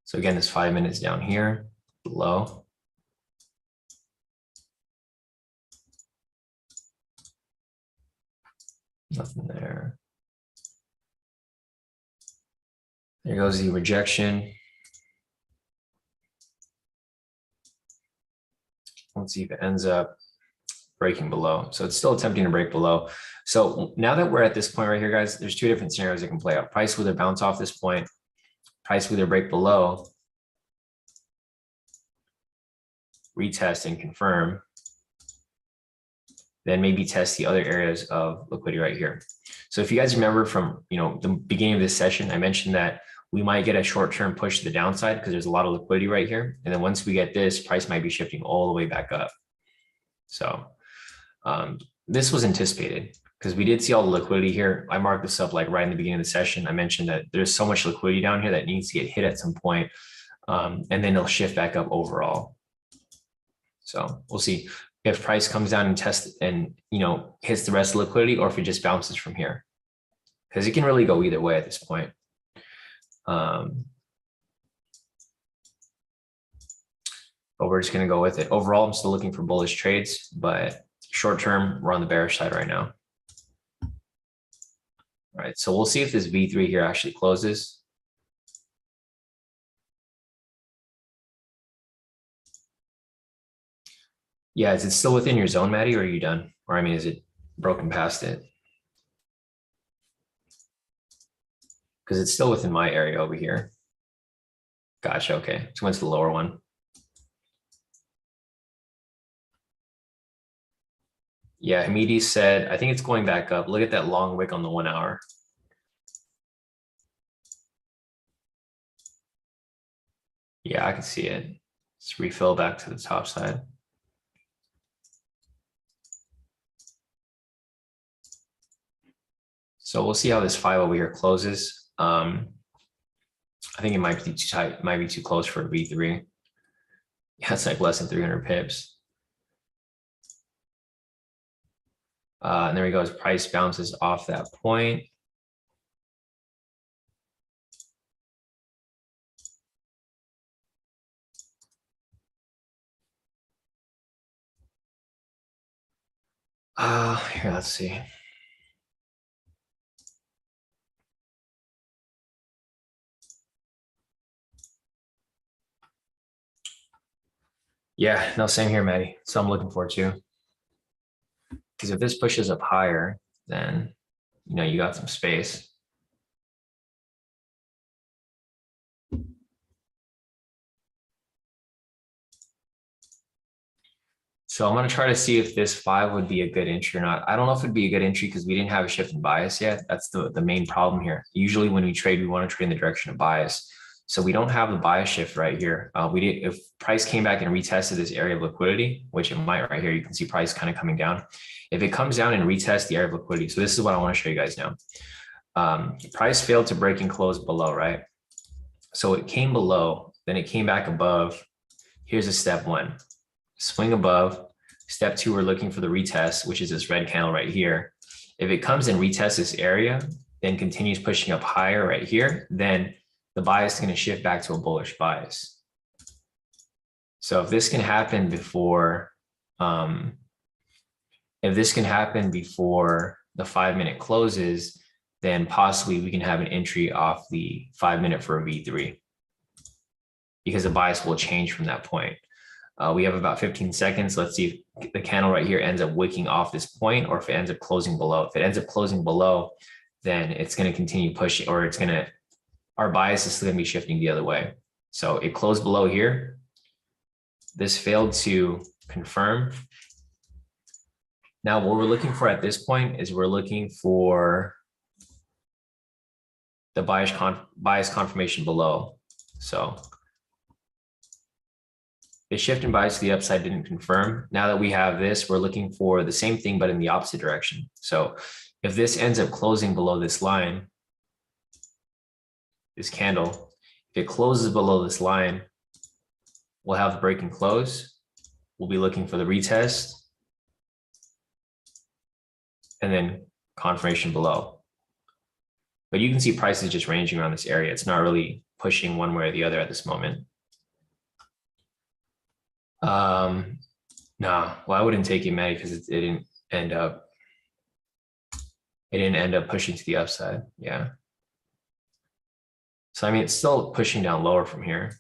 A: So again, this 5 minutes down here, below. Nothing there. There goes the rejection. Let's see if it ends up breaking below. So it's still attempting to break below. So now that we're at this point right here, guys, there's two different scenarios that can play out. Price will either bounce off this point, price will either break below, retest and confirm, then maybe test the other areas of liquidity right here. So if you guys remember from the beginning of this session, I mentioned that we might get a short-term push to the downside because there's a lot of liquidity right here. And then once we get this, price might be shifting all the way back up. So this was anticipated. because we did see all the liquidity here. I marked this up like right in the beginning of the session. I mentioned that there's so much liquidity down here that needs to get hit at some point, and then it'll shift back up overall. So we'll see if price comes down and tests and hits the rest of the liquidity, or if it just bounces from here, because it can really go either way at this point. But we're just going to go with it. Overall, I'm still looking for bullish trades, but short term, we're on the bearish side right now. All right, so we'll see if this V3 here actually closes. Yeah, is it still within your zone, Maddie, or are you done? Or I mean, is it broken past it? Because it's still within my area over here. Gotcha, okay. So went to the lower one. Yeah, Hamidi said, I think it's going back up. Look at that long wick on the 1 hour. Yeah, I can see it. Let's refill back to the top side. So we'll see how this 5 over here closes. I think it might be too tight. It might be too close for a V3. Yeah, it's like less than 300 pips. And there we go. As price bounces off that point. Here, let's see. Yeah, no, same here, Maddie. So I'm looking forward to. Because if this pushes up higher, then you got some space. So I'm going to try to see if this 5 would be a good entry or not. I don't know if it'd be a good entry because we didn't have a shift in bias yet. That's the main problem here. Usually when we trade, we want to trade in the direction of bias. So we don't have the bias shift right here. If price came back and retested this area of liquidity, which it might right here, you can see price kind of coming down. If it comes down and retests the area of liquidity, so this is what I want to show you guys now. Price failed to break and close below, right? So it came below, then it came back above. Here's a step 1. Swing above. Step 2, we're looking for the retest, which is this red candle right here. If it comes and retests this area, then continues pushing up higher right here, then the bias is going to shift back to a bullish bias. So if this can happen before, the 5-minute closes, then possibly we can have an entry off the 5-minute for a V3, because the bias will change from that point. We have about 15 seconds. Let's see if the candle right here ends up wicking off this point, or if it ends up closing below. If it ends up closing below, then it's going to continue pushing, or our bias is still going to be shifting the other way. So it closed below here. This failed to confirm. Now, what we're looking for at this point is we're looking for the bias confirmation below. So the shift in bias to the upside didn't confirm. Now that we have this, we're looking for the same thing, but in the opposite direction. So if this ends up closing below this line, this candle, if it closes below this line, we'll have the break and close. We'll be looking for the retest and then confirmation below. But you can see prices just ranging around this area. It's not really pushing one way or the other at this moment. No, well, I wouldn't take it, Maddie, because it didn't end up pushing to the upside. Yeah. So I mean, it's still pushing down lower from here,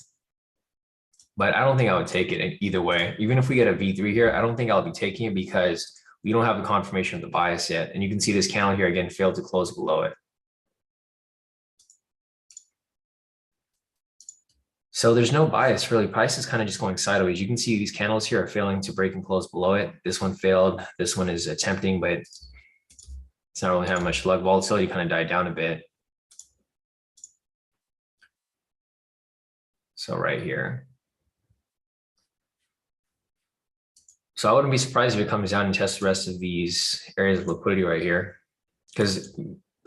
A: but I don't think I would take it either way. Even if we get a V3 here, I don't think I'll be taking it because we don't have the confirmation of the bias yet. And you can see this candle here again failed to close below it. So there's no bias really. Price is kind of just going sideways. You can see these candles here are failing to break and close below it. This one failed. This one is attempting, but it's not really having much luck. Volatility kind of died down a bit. So right here. So I wouldn't be surprised if it comes down and tests the rest of these areas of liquidity right here. Because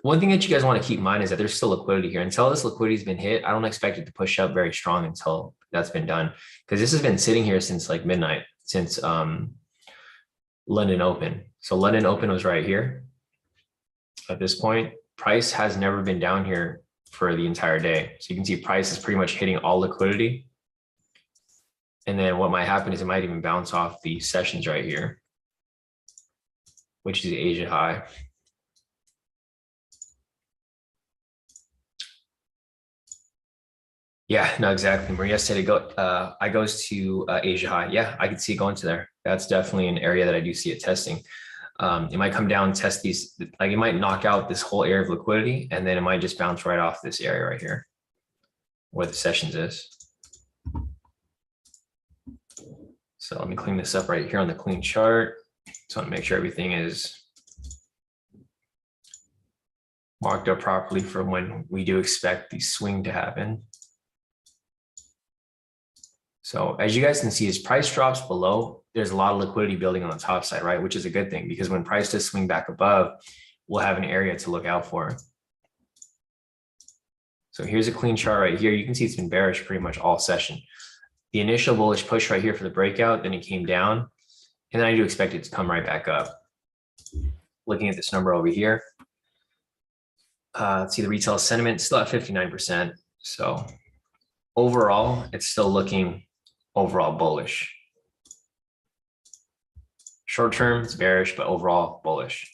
A: one thing that you guys want to keep in mind is that there's still liquidity here. Until this liquidity has been hit, I don't expect it to push up very strong until that's been done. Because this has been sitting here since like midnight, since London Open. So London Open was right here. At this point, price has never been down here for the entire day. So you can see price is pretty much hitting all liquidity. And then what might happen is it might even bounce off the sessions right here, which is the Asia high. Yeah, no, exactly. Maria said I goes to Asia high. Yeah, I could see it going to there. That's definitely an area that I do see it testing. It might come down, test these, like it might knock out this whole area of liquidity, and then it might just bounce right off this area right here where the sessions is. So let me clean this up right here on the clean chart. So I want to make sure everything is marked up properly for when we do expect the swing to happen. So as you guys can see, as price drops below, there's a lot of liquidity building on the top side, right? Which is a good thing because when price does swing back above, we'll have an area to look out for. So here's a clean chart right here. You can see it's been bearish pretty much all session. The initial bullish push right here for the breakout, then it came down, and then I do expect it to come right back up. Looking at this number over here, let's see the retail sentiment still at 59%. So overall, it's still looking overall bullish. Short term, it's bearish, but overall bullish.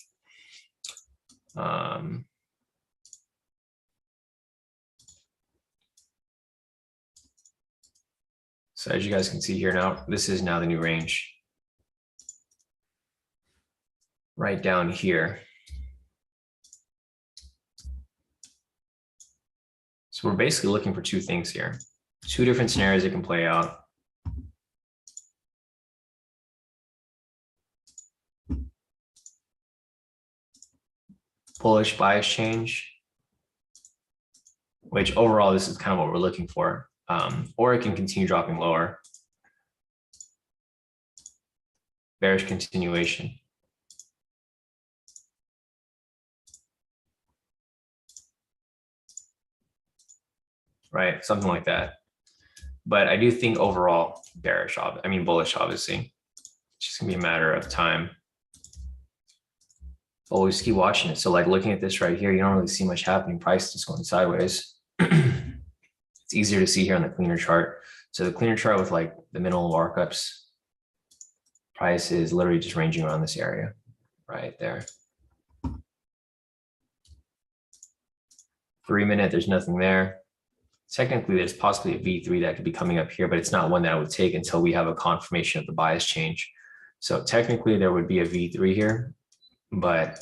A: So as you guys can see here now, this is now the new range. Right down here. So we're basically looking for two things here. Two different scenarios that can play out. Bullish bias change, which overall, this is kind of what we're looking for. Or it can continue dropping lower. Bearish continuation. Right, something like that. But I do think overall bearish, bullish, obviously. It's just gonna be a matter of time. Always keep watching it. So like looking at this right here, you don't really see much happening. Price just going sideways. It's easier to see here on the cleaner chart. So the cleaner chart with like the minimal markups, price is literally just ranging around this area right there. 3 minute, there's nothing there. Technically, there's possibly a V3 that could be coming up here, but it's not one that I would take until we have a confirmation of the bias change. So technically, there would be a V3 here, but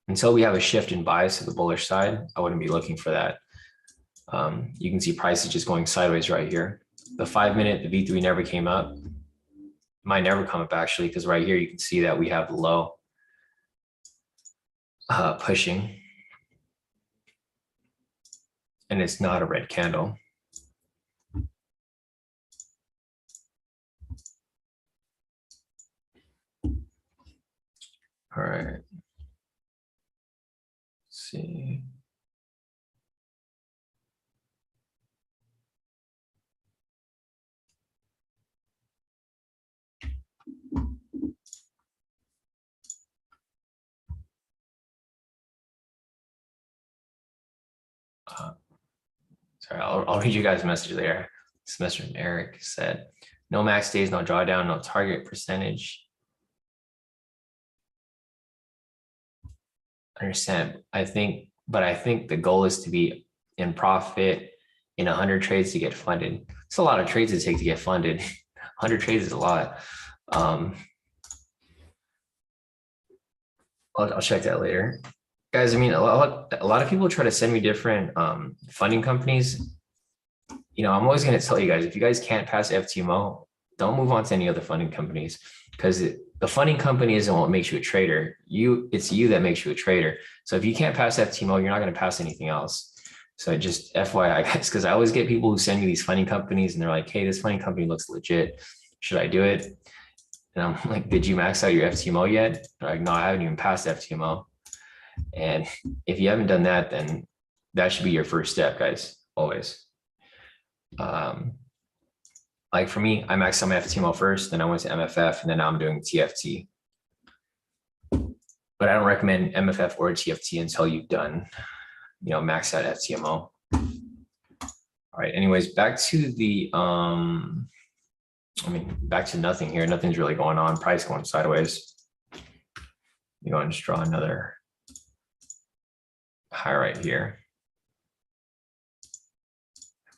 A: until we have a shift in bias to the bullish side, I wouldn't be looking for that. You can see price is just going sideways right here. The 5 minute, the V3 never came up. Might never come up actually, because right here you can see that we have the low pushing. And it's not a red candle. All right. Let's see. Sorry, I'll read you guys a message there. This message from Eric said, no max days, no drawdown, no target percentage. I understand. I think the goal is to be in profit in 100 trades to get funded. It's a lot of trades to take to get funded. 100 trades is a lot. I'll check that later. Guys, I mean, a lot of people try to send me different funding companies. You know, I'm always going to tell you guys, if you guys can't pass FTMO, don't move on to any other funding companies, because the funding company isn't what makes you a trader. It's you that makes you a trader. So if you can't pass FTMO, you're not going to pass anything else. So just FYI, guys, because I always get people who send me these funding companies and they're like, hey, this funding company looks legit. Should I do it? And I'm like, did you max out your FTMO yet? They're like, no, I haven't even passed FTMO. And if you haven't done that, then that should be your first step, guys, always. Like for me, I maxed out my FTMO first, then I went to MFF, and then now I'm doing TFT. But I don't recommend MFF or TFT until you've done, max out FTMO. All right, anyways, back to the, back to nothing here. Nothing's really going on. Price going sideways. You go and just draw another high right here.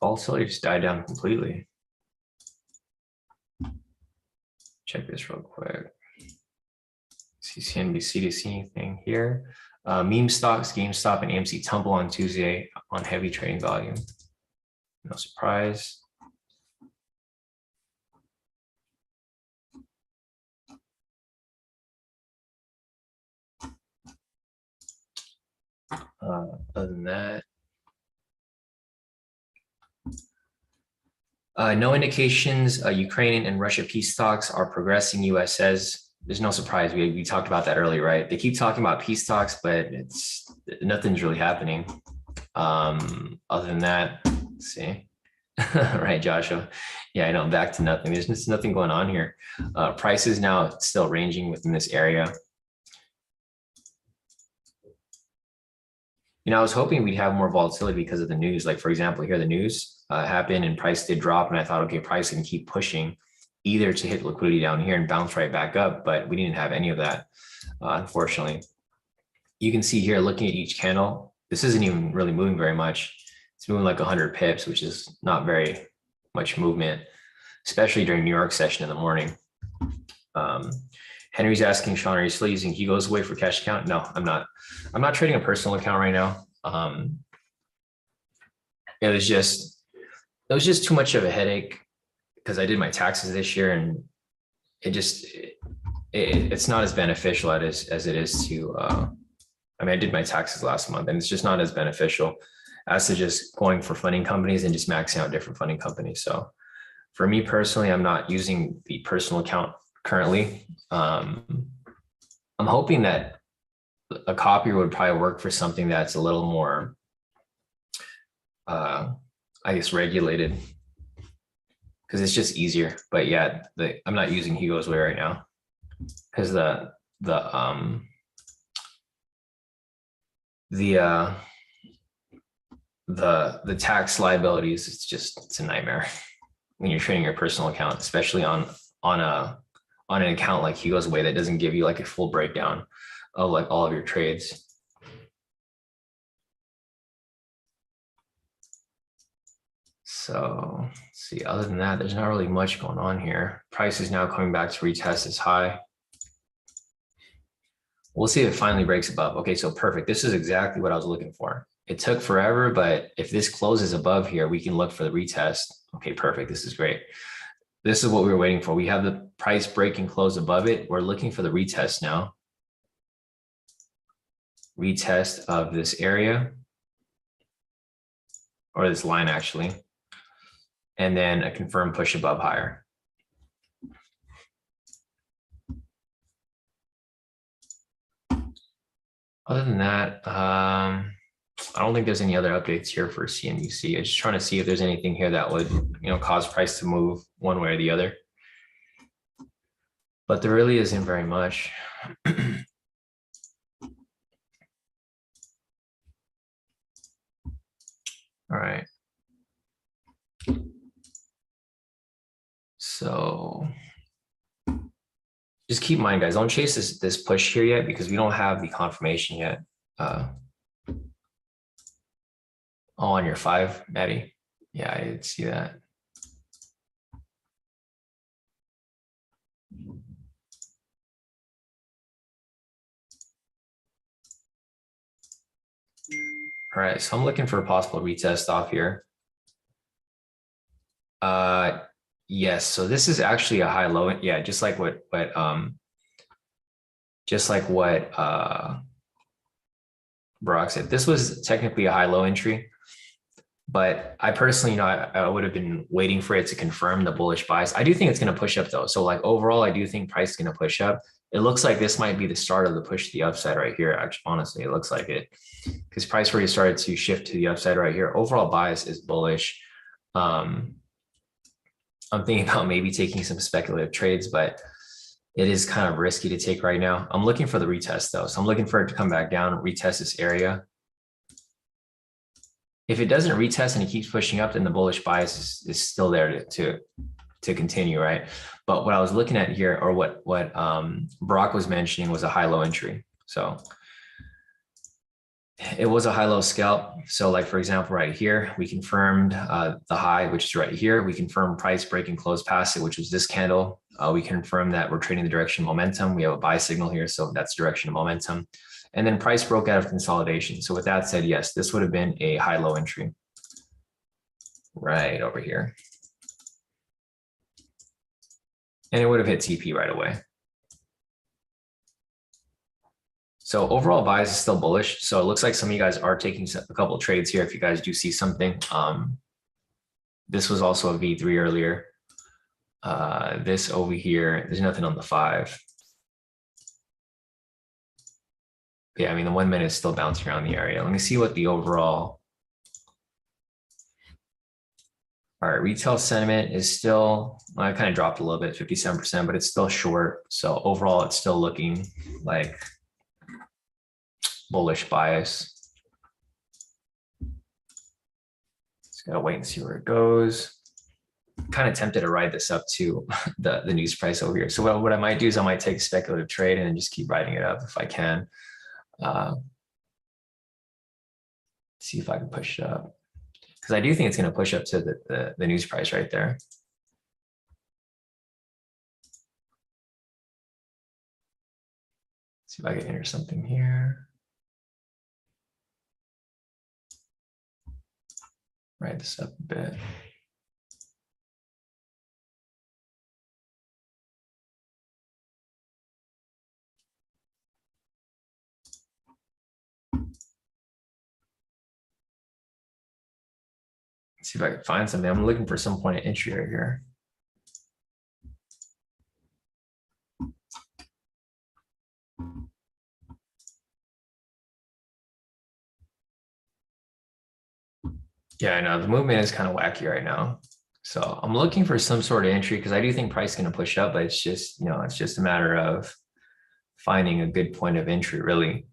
A: Volatility just died down completely. Check this real quick. CNBC to see anything here. Meme stocks, GameStop, and AMC tumble on Tuesday on heavy trading volume. No surprise. Other than that, no indications. Ukrainian and Russia peace talks are progressing, US says. There's no surprise. We talked about that earlier, right? They keep talking about peace talks, but nothing's really happening. Other than that, let's see. Right, Joshua? Yeah, I know, back to nothing. There's just nothing going on here. Prices now still ranging within this area. I was hoping we'd have more volatility because of the news. Like, for example, here the news happened and price did drop. And I thought, okay, price can keep pushing either to hit liquidity down here and bounce right back up. But we didn't have any of that, unfortunately. You can see here, looking at each candle, this isn't even really moving very much. It's moving like 100 pips, which is not very much movement, especially during New York session in the morning. Henry's asking, Sean, are you still using Hugo's Way for cash account? No, I'm not. I'm not trading a personal account right now. It was just too much of a headache because I did my taxes this year, and it's not as beneficial as it is to. I did my taxes last month, and it's just not as beneficial as to just going for funding companies and just maxing out different funding companies. So for me personally, I'm not using the personal account currently. I'm hoping that a copier would probably work for something that's a little more, I guess, regulated, because it's just easier. But yeah, I'm not using Hugo's Way right now because the tax liabilities, it's a nightmare when you're trading your personal account, especially on an account like Hugo's Way that doesn't give you like a full breakdown of like all of your trades. So let's see, other than that, there's not really much going on here. Price is now coming back to retest this high. We'll see if it finally breaks above. Okay, so perfect. This is exactly what I was looking for. It took forever, but if this closes above here, we can look for the retest. Okay, perfect. This is great. This is what we were waiting for. We have the price break and close above it. We're looking for the retest now. Retest of this area, or this line actually, and then a confirmed push above higher. Other than that, I don't think there's any other updates here for CNBC. I'm just trying to see if there's anything here that would, cause price to move one way or the other. But there really isn't very much. All right. So just keep in mind, guys, don't chase this push here yet because we don't have the confirmation yet. On your 5, Maddie. Yeah, I did see that. All right, so I'm looking for a possible retest off here. Yes, so this is actually a high low. Yeah, just like what Brock said. This was technically a high low entry, But I personally, I would have been waiting for it to confirm the bullish bias. I do think it's going to push up though. So like overall, I do think price is going to push up. It looks like this might be the start of the push to the upside right here. Actually, honestly, it looks like it because price already started to shift to the upside right here. Overall bias is bullish. I'm thinking about maybe taking some speculative trades, but it is kind of risky to take right now. I'm looking for the retest though. So I'm looking for it to come back down, retest this area. If it doesn't retest and it keeps pushing up, then the bullish bias is still there to continue, right? But what I was looking at here, or what Brock was mentioning, was a high-low entry. So it was a high-low scalp. So like, for example, right here, we confirmed the high, which is right here. We confirmed price break and close past it, which was this candle. We confirmed that we're trading the direction of momentum. We have a buy signal here, so that's direction of momentum. And then price broke out of consolidation. So with that said, yes, this would have been a high-low entry right over here. And it would have hit TP right away. So overall bias is still bullish. So it looks like some of you guys are taking a couple of trades here. If you guys do see something, this was also a V3 earlier. This over here, there's nothing on the 5. Yeah, I mean, the 1 minute is still bouncing around the area. Let me see what the overall. All right, retail sentiment is still, well, I kind of dropped a little bit, 57%, but it's still short. So overall, it's still looking like bullish bias. Just gotta wait and see where it goes. Kind of tempted to ride this up to the news price over here. So what I might do is I might take a speculative trade and just keep riding it up if I can. See if I can push it up, because I do think it's going to push up to the news price right there. See if I can enter something here. Ride this up a bit. See if I can find something. I'm looking for some point of entry right here. Yeah, I know the movement is kind of wacky right now. So I'm looking for some sort of entry because I do think price is going to push up, but it's just, it's just a matter of finding a good point of entry, really.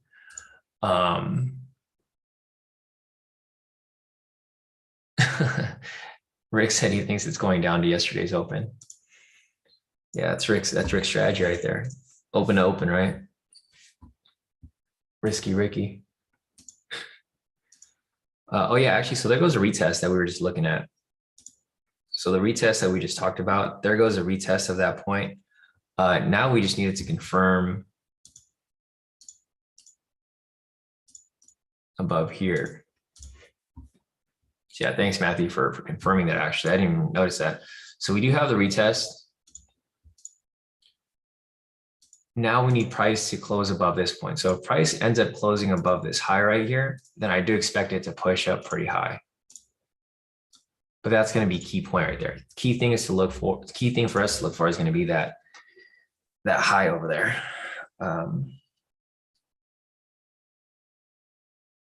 A: Rick said he thinks it's going down to yesterday's open. Yeah, that's Rick's strategy right there. Open to open, right? Risky Ricky. Oh yeah, actually, so there goes a retest that we were just looking at. So the retest that we just talked about, there goes a retest of that point. Now we just needed to confirm above here. So yeah, thanks Matthew for confirming that. Actually, I didn't even notice that. So we do have the retest. Now we need price to close above this point. So if price ends up closing above this high right here, then I do expect it to push up pretty high. But that's going to be key point right there. Key thing is to look for, key thing for us to look for is going to be that high over there.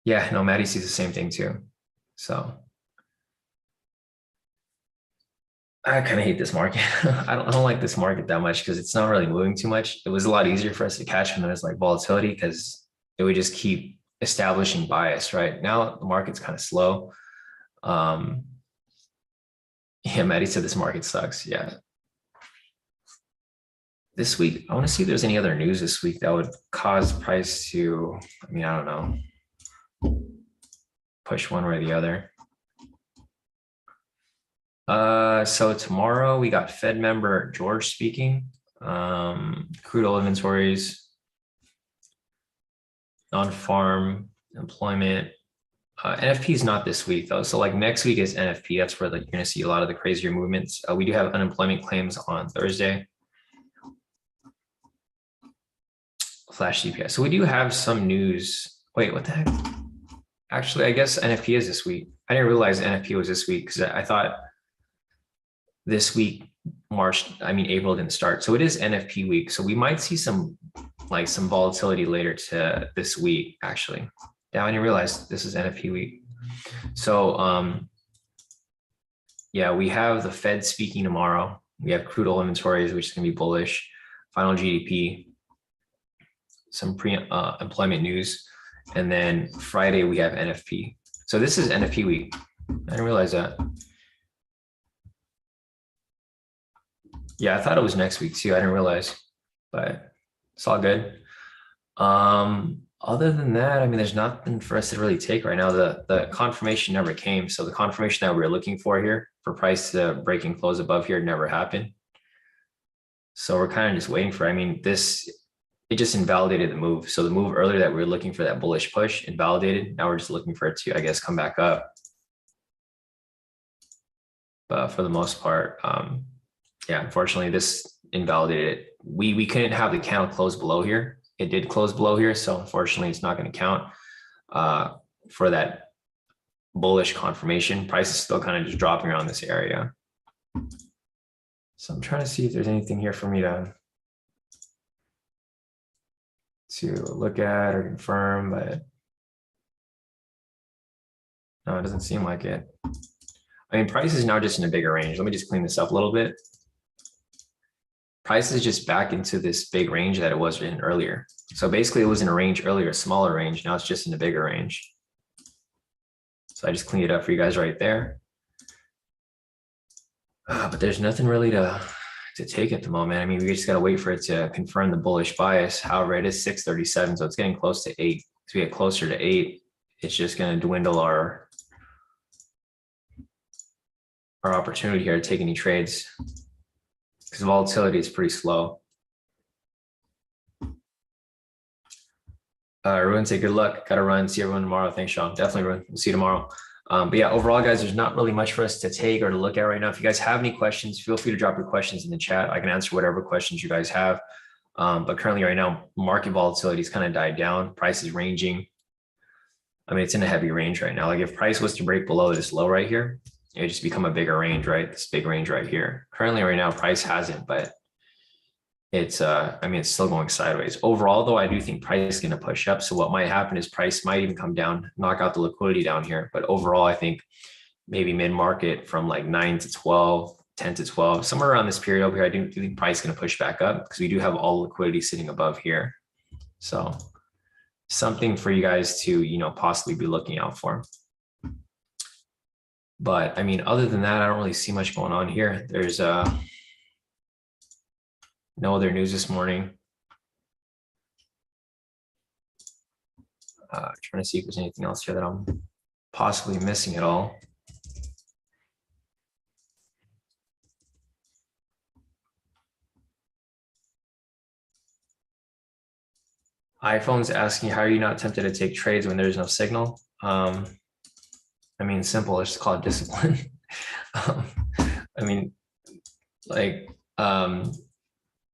A: Yeah, no, Maddie sees the same thing too. So I kind of hate this market. I don't like this market that much because it's not really moving too much. It was a lot easier for us to catch when there's like volatility because it would just keep establishing bias, right? Now the market's kind of slow. Yeah, Maddie said this market sucks. Yeah. This week, I want to see if there's any other news this week that would cause price to, I mean, I don't know, push one way or the other. So tomorrow we got Fed member George speaking, crude oil inventories, non-farm employment. NFP is not this week though. So like next week is NFP. That's where like you're going to see a lot of the crazier movements. We do have unemployment claims on Thursday. Flash CPI. So we do have some news. Wait, what the heck? Actually, I guess NFP is this week. I didn't realize NFP was this week because I thought this week, April didn't start. So it is NFP week. So we might see some volatility later to this week, actually. Yeah, I didn't realize this is NFP week. So yeah, we have the Fed speaking tomorrow. We have crude oil inventories, which is going to be bullish. Final GDP, some pre-employment news, and then Friday we have NFP. So this is NFP week. I didn't realize that. Yeah, I thought it was next week too. I didn't realize, but it's all good. Other than that, I mean, there's nothing for us to really take right now. The confirmation never came. So the confirmation that we were looking for here for price to break and close above here never happened. So we're kind of just waiting for, I mean, it just invalidated the move. So the move earlier that we were looking for, that bullish push, invalidated. Now we're just looking for it to, I guess, come back up. But for the most part, yeah, unfortunately, this invalidated it. We couldn't have the candle close below here. It did close below here. So unfortunately, it's not going to count for that bullish confirmation. Price is still kind of just dropping around this area. So I'm trying to see if there's anything here for me to look at or confirm, but no, it doesn't seem like it. I mean, price is now just in a bigger range. Let me just clean this up a little bit. Price is just back into this big range that it was in earlier. So basically it was in a range earlier, a smaller range. Now it's just in a bigger range. So I just cleaned it up for you guys right there. But there's nothing really to take at the moment. I mean, we just got to wait for it to confirm the bullish bias. However, it is 637, so it's getting close to 8. As we get closer to 8, it's just going to dwindle our opportunity here to take any trades because volatility is pretty slow. Ruin, say good luck. Got to run. See everyone tomorrow. Thanks, Sean. Definitely, Ruin. We'll see you tomorrow. But yeah, overall, guys, there's not really much for us to take or to look at right now. If you guys have any questions, feel free to drop your questions in the chat. I can answer whatever questions you guys have. But currently right now, market volatility has kind of died down. Price is ranging. I mean, it's in a heavy range right now. Like if price was to break below this low right here, it would just become a bigger range, right? This big range right here. Currently right now, price hasn't, but it's, I mean, it's still going sideways. Overall, though, I do think price is going to push up. So what might happen is price might even come down, knock out the liquidity down here. But overall, I think maybe mid-market from like 9 to 12, 10 to 12, somewhere around this period over here, I do think price is going to push back up because we do have all liquidity sitting above here. So something for you guys to, you know, possibly be looking out for. But I mean, other than that, I don't really see much going on here. There's no other news this morning. Trying to see if there's anything else here that I'm possibly missing at all. iPhone's asking, how are you not tempted to take trades when there's no signal? I mean, simple, it's just called discipline. I mean, like,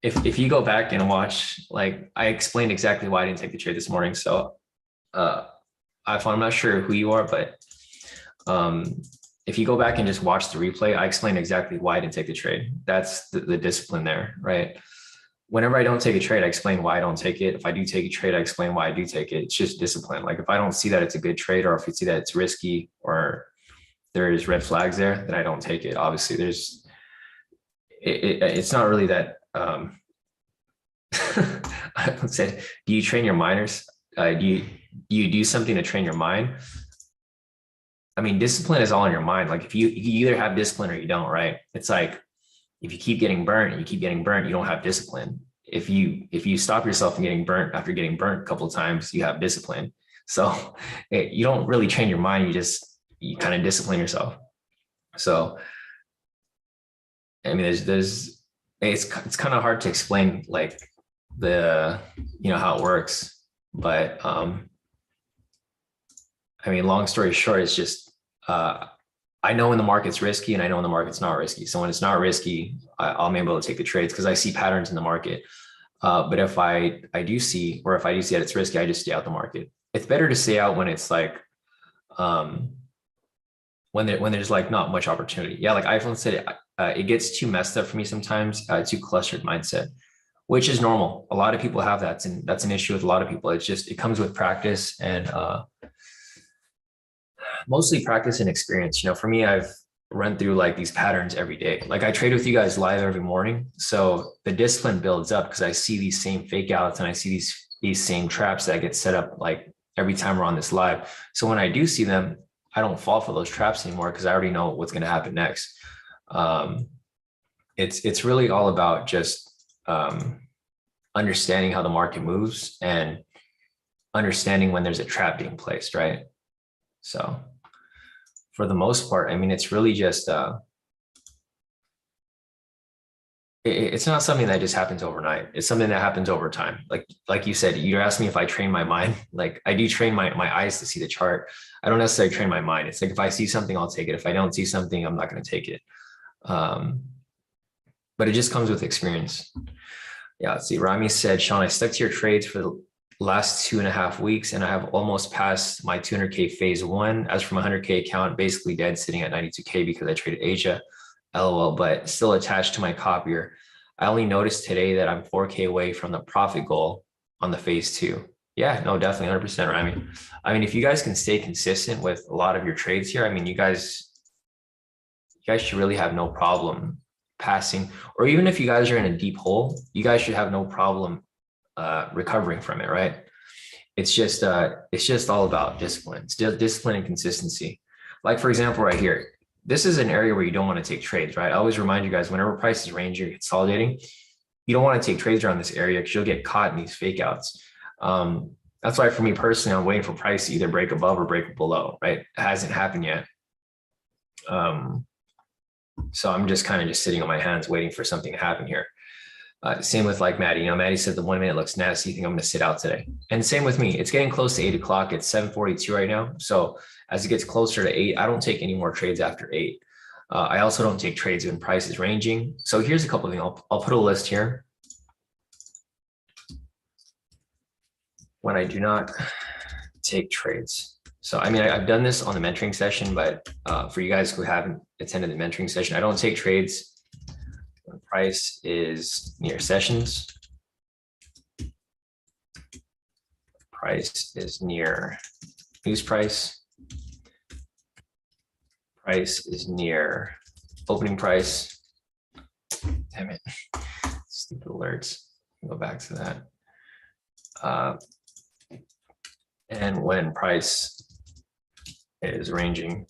A: if you go back and watch, like I explained exactly why I didn't take the trade this morning. So iPhone, I'm not sure who you are, but if you go back and just watch the replay, I explained exactly why I didn't take the trade. That's the discipline there, right? Whenever I don't take a trade, I explain why I don't take it. If I do take a trade, I explain why I do take it. It's just discipline. Like if I don't see that it's a good trade, or if you see that it's risky, or there's red flags there, then I don't take it. Obviously, it's not really that. I said, do you train your miners? Do you do something to train your mind? I mean, discipline is all in your mind. Like if you either have discipline or you don't, right? It's like, if you keep getting burnt and you keep getting burnt, you don't have discipline. If you stop yourself from getting burnt after getting burnt a couple of times, you have discipline. So you don't really train your mind. You kind of discipline yourself. So, I mean, it's kind of hard to explain like how it works, but I mean, long story short, it's just, I know when the market's risky and I know when the market's not risky. So when it's not risky, I'm able to take the trades because I see patterns in the market. But if I do see that it's risky, I just stay out the market. It's better to stay out when it's like when there's like not much opportunity. Yeah, like iPhone said, it gets too messed up for me sometimes, too clustered mindset, which is normal. A lot of people have that, and that's an issue with a lot of people. It's just, it comes with practice and mostly practice and experience. You know, for me, I've run through like these patterns every day. Like I trade with you guys live every morning. So the discipline builds up because I see these same fake outs and I see these same traps that get set up like every time we're on this live. So when I do see them, I don't fall for those traps anymore because I already know what's going to happen next. It's really all about just understanding how the market moves and understanding when there's a trap being placed, right? So for the most part, I mean, it's really just it's not something that just happens overnight. It's something that happens over time. Like you said, you asked me if I train my mind. Like I do train my eyes to see the chart. I don't necessarily train my mind. It's like if I see something, I'll take it. If I don't see something, I'm not going to take it. But it just comes with experience. Yeah, let's see. Rami said, Sean, I stuck to your trades for the last 2.5 weeks, and I have almost passed my 200K phase one. As for my 100K account, basically dead, sitting at 92K because I traded Asia. LOL, but still attached to my copier. I only noticed today that I'm 4K away from the profit goal on the phase two. Yeah, no, definitely 100%, Rami. I mean, if you guys can stay consistent with a lot of your trades here, I mean, you guys should really have no problem passing, or even if you guys are in a deep hole, you guys should have no problem recovering from it, right? It's just all about discipline. It's discipline and consistency. Like for example, right here, this is an area where you don't want to take trades, right? I always remind you guys, whenever price is ranging, consolidating, you don't want to take trades around this area because you'll get caught in these fake outs. That's why for me personally, I'm waiting for price to either break above or break below, right? It hasn't happened yet. So I'm just kind of just sitting on my hands waiting for something to happen here. Same with like Maddie, you know, Maddie said the 1 minute looks nasty. You think I'm going to sit out today? And same with me. It's getting close to 8 o'clock. It's 7:42 right now. So as it gets closer to 8, I don't take any more trades after 8. I also don't take trades when price is ranging. So here's a couple of things. I'll put a list here. When I do not take trades. So, I mean, I've done this on the mentoring session, but for you guys who haven't attended the mentoring session, I don't take trades when price is near sessions. Price is near news price. Price is near opening price. Damn it, stupid alerts. Go back to that. And when price is ranging.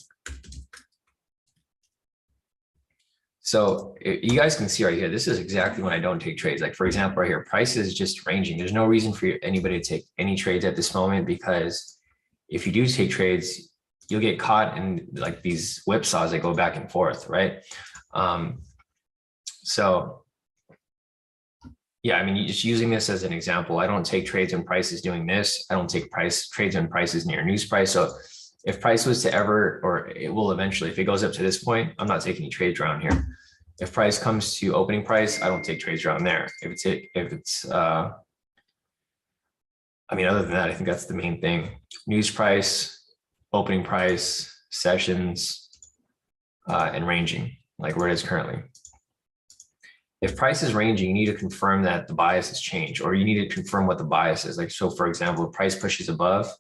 A: So you guys can see right here, this is exactly when I don't take trades. Like for example, right here, price is just ranging. There's no reason for anybody to take any trades at this moment, because if you do take trades, you'll get caught in like these whipsaws that go back and forth, right? So yeah, I mean, just using this as an example, I don't take trades when price is doing this. I don't take trades when price is near news price. So if price was to ever, or it will eventually, if it goes up to this point, I'm not taking any trades around here. If price comes to opening price, I don't take trades around there. If it's I mean, other than that, I think that's the main thing. News price, opening price, sessions, and ranging, like where it is currently. If price is ranging, you need to confirm that the bias has changed, or you need to confirm what the bias is. Like, so for example, if price pushes above,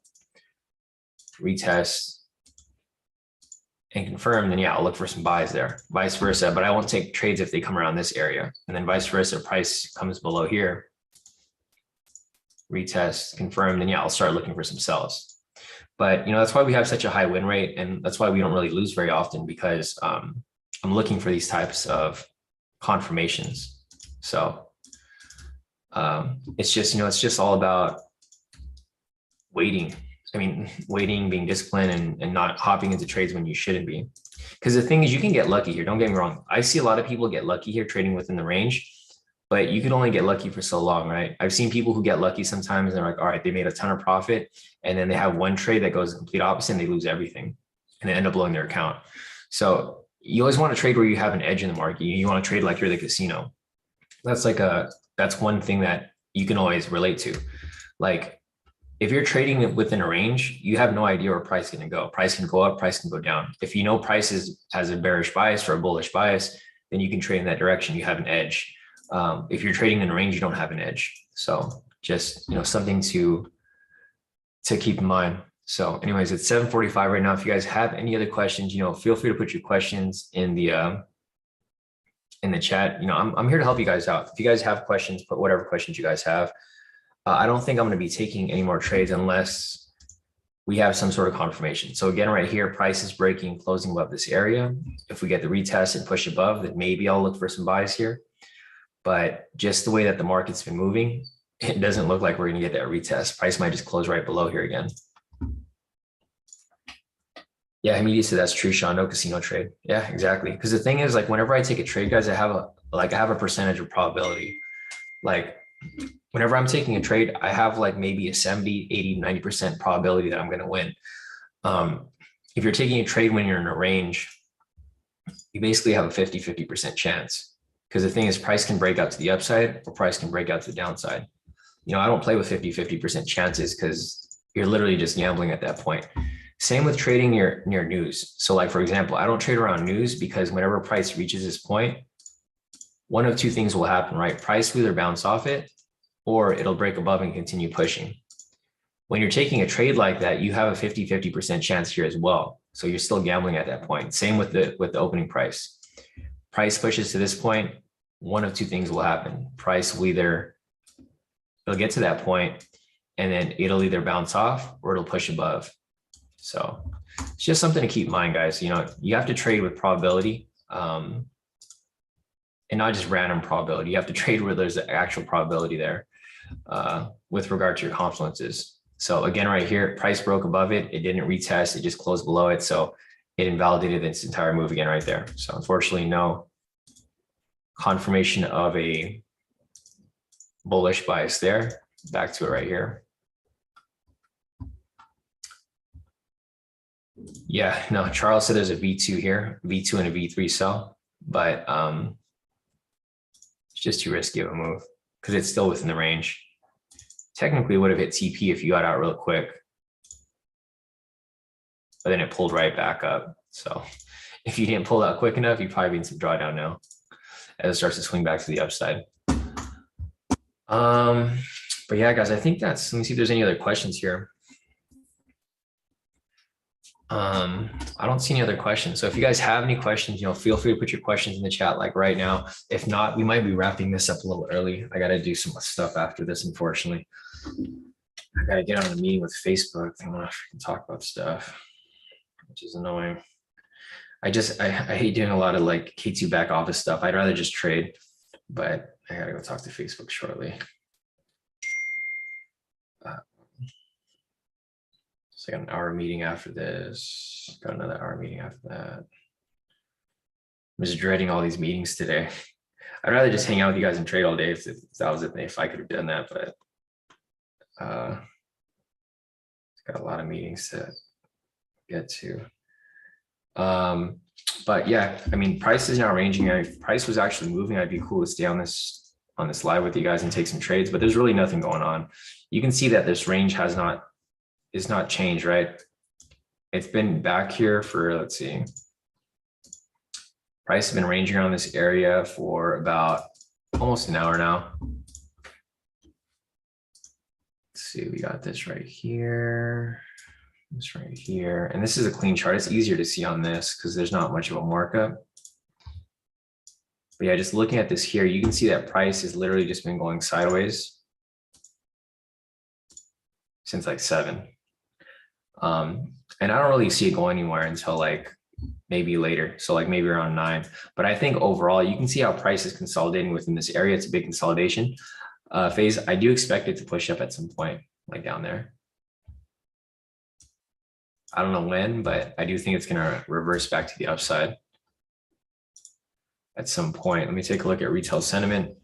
A: retest and confirm, then yeah, I'll look for some buys there, vice versa. But I won't take trades if they come around this area. And then vice versa, if price comes below here, retest, confirm, then yeah, I'll start looking for some sells. But, you know, that's why we have such a high win rate. And that's why we don't really lose very often, because I'm looking for these types of confirmations. So it's just, you know, it's just all about waiting. I mean, waiting, being disciplined, and not hopping into trades when you shouldn't be. Because the thing is, you can get lucky here. Don't get me wrong. I see a lot of people get lucky here trading within the range, but you can only get lucky for so long, right? I've seen people who get lucky sometimes and they're like, all right, they made a ton of profit, and then they have one trade that goes the complete opposite and they lose everything and they end up blowing their account. So you always want to trade where you have an edge in the market. You want to trade like you're the casino. That's one thing that you can always relate to. Like, if you're trading it within a range, you have no idea where price is going to go. Price can go up, price can go down. If you know price has a bearish bias or a bullish bias, then you can trade in that direction. You have an edge. If you're trading in a range, you don't have an edge. So just, something to keep in mind. So anyways, it's 7:45 right now. If you guys have any other questions, feel free to put your questions in the chat. I'm here to help you guys out. If you guys have questions, put whatever questions you guys have. I don't think I'm going to be taking any more trades unless we have some sort of confirmation. So again, right here, price is breaking, closing above this area. If we get the retest and push above, then maybe I'll look for some buys here. But just the way that the market's been moving, it doesn't look like we're going to get that retest. Price might just close right below here again. Yeah, immediately said that's true, Sean. No casino trade. Yeah, exactly. Because the thing is, like, whenever I take a trade, guys, I have a percentage of probability. Like, whenever I'm taking a trade, I have like maybe a 70, 80, 90% probability that I'm going to win. If you're taking a trade when you're in a range, you basically have a 50% chance. Because the thing is, price can break out to the upside or price can break out to the downside. I don't play with 50% chances because you're literally just gambling at that point. Same with trading near news. So like, for example, I don't trade around news because whenever price reaches this point, one of two things will happen, right? Price will either bounce off it or it'll break above and continue pushing. When you're taking a trade like that, you have a 50% chance here as well. So you're still gambling at that point. Same with the opening price. Price pushes to this point, one of two things will happen. Price will it'll get to that point and then it'll either bounce off or it'll push above. So it's just something to keep in mind, guys. You have to trade with probability and not just random probability. You have to trade where there's an actual probability there with regard to your confluences. So again, right here, price broke above it. It didn't retest. It just closed below it. So it invalidated its entire move again right there. So unfortunately, no confirmation of a bullish bias there. Back to it right here. Yeah, no, Charles said there's a V2 here, V2 and a V3 sell, but it's just too risky of a move because it's still within the range. Technically would have hit TP if you got out real quick, but then it pulled right back up. So if you didn't pull out quick enough, you'd probably be in some drawdown now as it starts to swing back to the upside. But yeah, guys, I think let me see if there's any other questions here. I don't see any other questions. So if you guys have any questions, feel free to put your questions in the chat like right now. If not, we might be wrapping this up a little early. I got to do some stuff after this, unfortunately. I got to get on a meeting with Facebook. I want to talk about stuff, which is annoying. I hate doing a lot of like K2 back office stuff. I'd rather just trade, but I got to go talk to Facebook shortly. So I got an hour meeting after this. Got another hour meeting after that. I'm just dreading all these meetings today. I'd rather just hang out with you guys and trade all day if that was it, if I could have done that, but got a lot of meetings to get to. But yeah, I mean, price is now ranging. If price was actually moving, I'd be cool to stay on this live with you guys and take some trades, but there's really nothing going on. You can see that this range is not changed, right? It's been back here for, let's see. Price has been ranging around this area for about almost an hour now. Let's see, we got this right here. This right here. And this is a clean chart. It's easier to see on this because there's not much of a markup. But yeah, just looking at this here, you can see that price has literally just been going sideways since like 7. And I don't really see it going anywhere until like maybe later. So like maybe around 9. But I think overall, you can see how price is consolidating within this area. It's a big consolidation phase. I do expect it to push up at some point, like down there. I don't know when, but I do think it's going to reverse back to the upside at some point. Let me take a look at retail sentiment.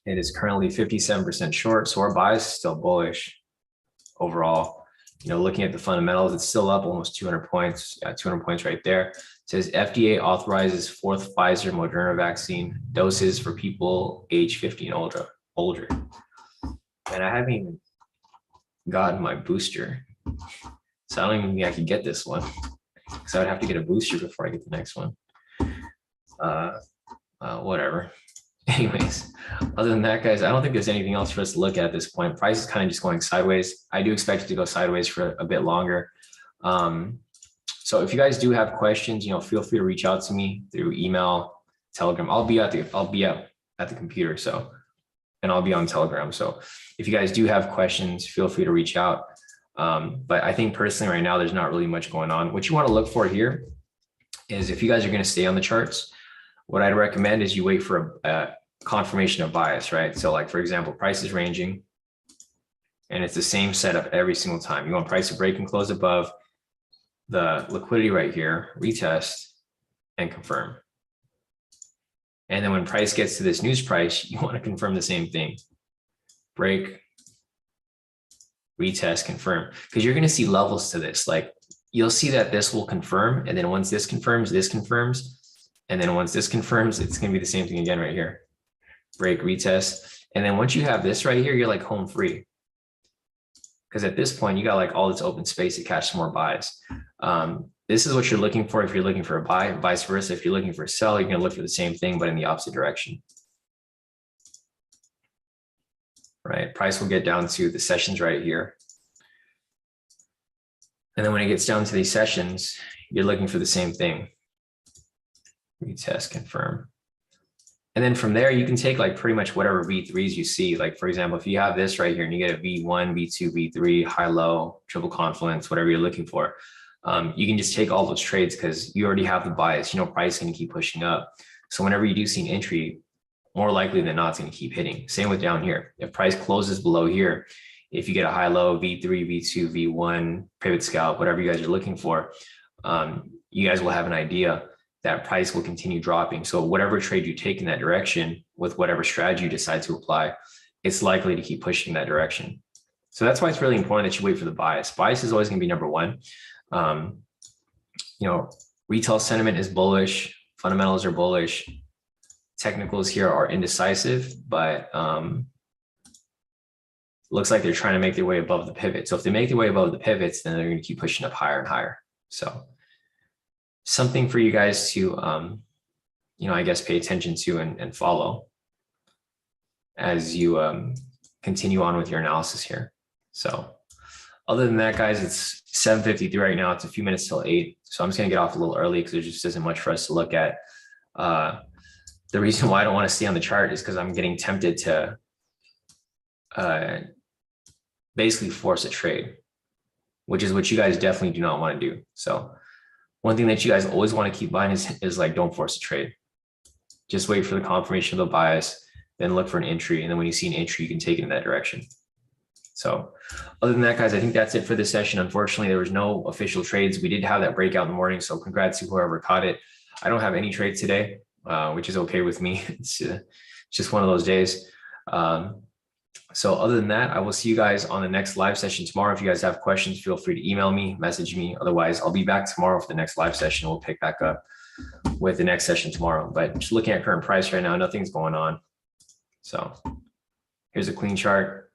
A: It is currently 57% short. So our bias is still bullish overall. Looking at the fundamentals, it's still up almost 200 points. 200 points right there. It says FDA authorizes 4th Pfizer Moderna vaccine doses for people age 50 and older. And I haven't even gotten my booster. So I don't even think I could get this one. So I'd have to get a booster before I get the next one. Whatever. Anyways, other than that, guys, I don't think there's anything else for us to look at this point. Price is kind of just going sideways. I do expect it to go sideways for a bit longer. So if you guys do have questions, feel free to reach out to me through email, Telegram. I'll be at the computer, and I'll be on Telegram. So if you guys do have questions, feel free to reach out. But I think personally right now, there's not really much going on. What you want to look for here is if you guys are going to stay on the charts, what I'd recommend is you wait for a confirmation of bias, right? So like, for example, price is ranging and it's the same setup every single time. You want price to break and close above the liquidity right here, retest and confirm. And then when price gets to this news price, you want to confirm the same thing. Break, retest, confirm, because you're going to see levels to this. Like you'll see that this will confirm. And then once this confirms, this confirms. And then once this confirms, it's going to be the same thing again right here. Break, retest. And then once you have this right here, you're like home free. Because at this point, you got like all this open space to catch some more buys. This is what you're looking for if you're looking for a buy, vice versa. If you're looking for a sell, you're going to look for the same thing, but in the opposite direction. Right? Price will get down to the sessions right here. And then when it gets down to these sessions, you're looking for the same thing. Retest, confirm. And then from there, you can take like pretty much whatever V3s you see. Like, for example, if you have this right here and you get a V1, V2, V3, high, low, triple confluence, whatever you're looking for, you can just take all those trades because you already have the bias. Price is going to keep pushing up. So whenever you do see an entry, more likely than not, it's going to keep hitting. Same with down here. If price closes below here, if you get a high, low, V3, V2, V1, pivot scalp, whatever you guys are looking for, you guys will have an idea that price will continue dropping. So whatever trade you take in that direction with whatever strategy you decide to apply, it's likely to keep pushing in that direction. So that's why it's really important that you wait for the bias. Bias is always going to be number one. Retail sentiment is bullish. Fundamentals are bullish. Technicals here are indecisive, but looks like they're trying to make their way above the pivot. So if they make their way above the pivots, then they're going to keep pushing up higher and higher. So something for you guys to, I guess, pay attention to and follow as you continue on with your analysis here. So other than that, guys, it's 7:53 right now. It's a few minutes till 8. So I'm just going to get off a little early because there just isn't much for us to look at. The reason why I don't want to stay on the chart is because I'm getting tempted to basically force a trade, which is what you guys definitely do not want to do. So one thing that you guys always want to keep in mind is like, don't force a trade. Just wait for the confirmation of the bias, then look for an entry. And then when you see an entry, you can take it in that direction. So other than that, guys, I think that's it for this session. Unfortunately, there was no official trades. We did have that breakout in the morning. So congrats to whoever caught it. I don't have any trades today, which is okay with me. It's just one of those days. So other than that, I will see you guys on the next live session tomorrow. If you guys have questions, feel free to email me, message me. Otherwise, I'll be back tomorrow for the next live session. We'll pick back up with the next session tomorrow. But just looking at current price right now, nothing's going on. So here's a clean chart.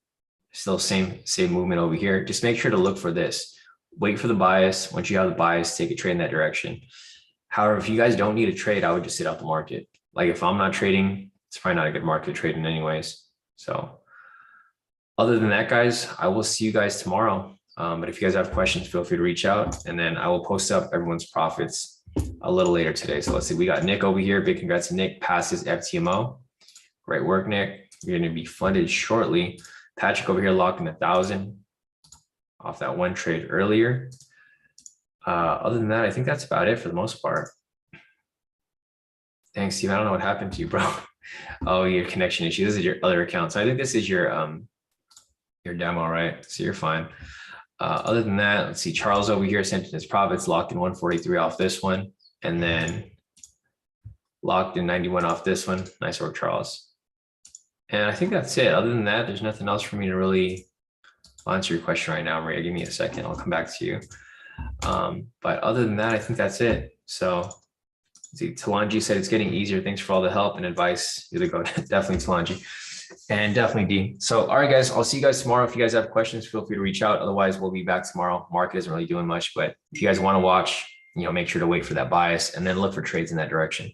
A: Still same movement over here. Just make sure to look for this. Wait for the bias. Once you have the bias, take a trade in that direction. However, if you guys don't need a trade, I would just sit out the market. Like if I'm not trading, it's probably not a good market to trade in anyways. So other than that, guys, I will see you guys tomorrow. But if you guys have questions, feel free to reach out, and then I will post up everyone's profits a little later today. So let's see, we got Nick over here. Big congrats to Nick, passes FTMO. Great work, Nick. You're going to be funded shortly. Patrick over here locked in 1,000 off that one trade earlier. Other than that, I think that's about it for the most part. Thanks, Steve. I don't know what happened to you, bro. Oh, your connection issue. This is your other account. So I think this is your demo, right? So you're fine. Other than that, let's see. Charles over here sent in his profits, locked in 143 off this one, and then locked in 91 off this one. Nice work, Charles. And I think that's it. Other than that, there's nothing else for me to really answer your question right now, Maria. Give me a second. I'll come back to you. But other than that, I think that's it. So see, Talanji said it's getting easier. Thanks for all the help and advice. You're the go. Definitely, Talanji. And definitely D. So, all right, guys, I'll see you guys tomorrow. If you guys have questions, feel free to reach out. Otherwise, we'll be back tomorrow. Market isn't really doing much, but if you guys want to watch, make sure to wait for that bias and then look for trades in that direction.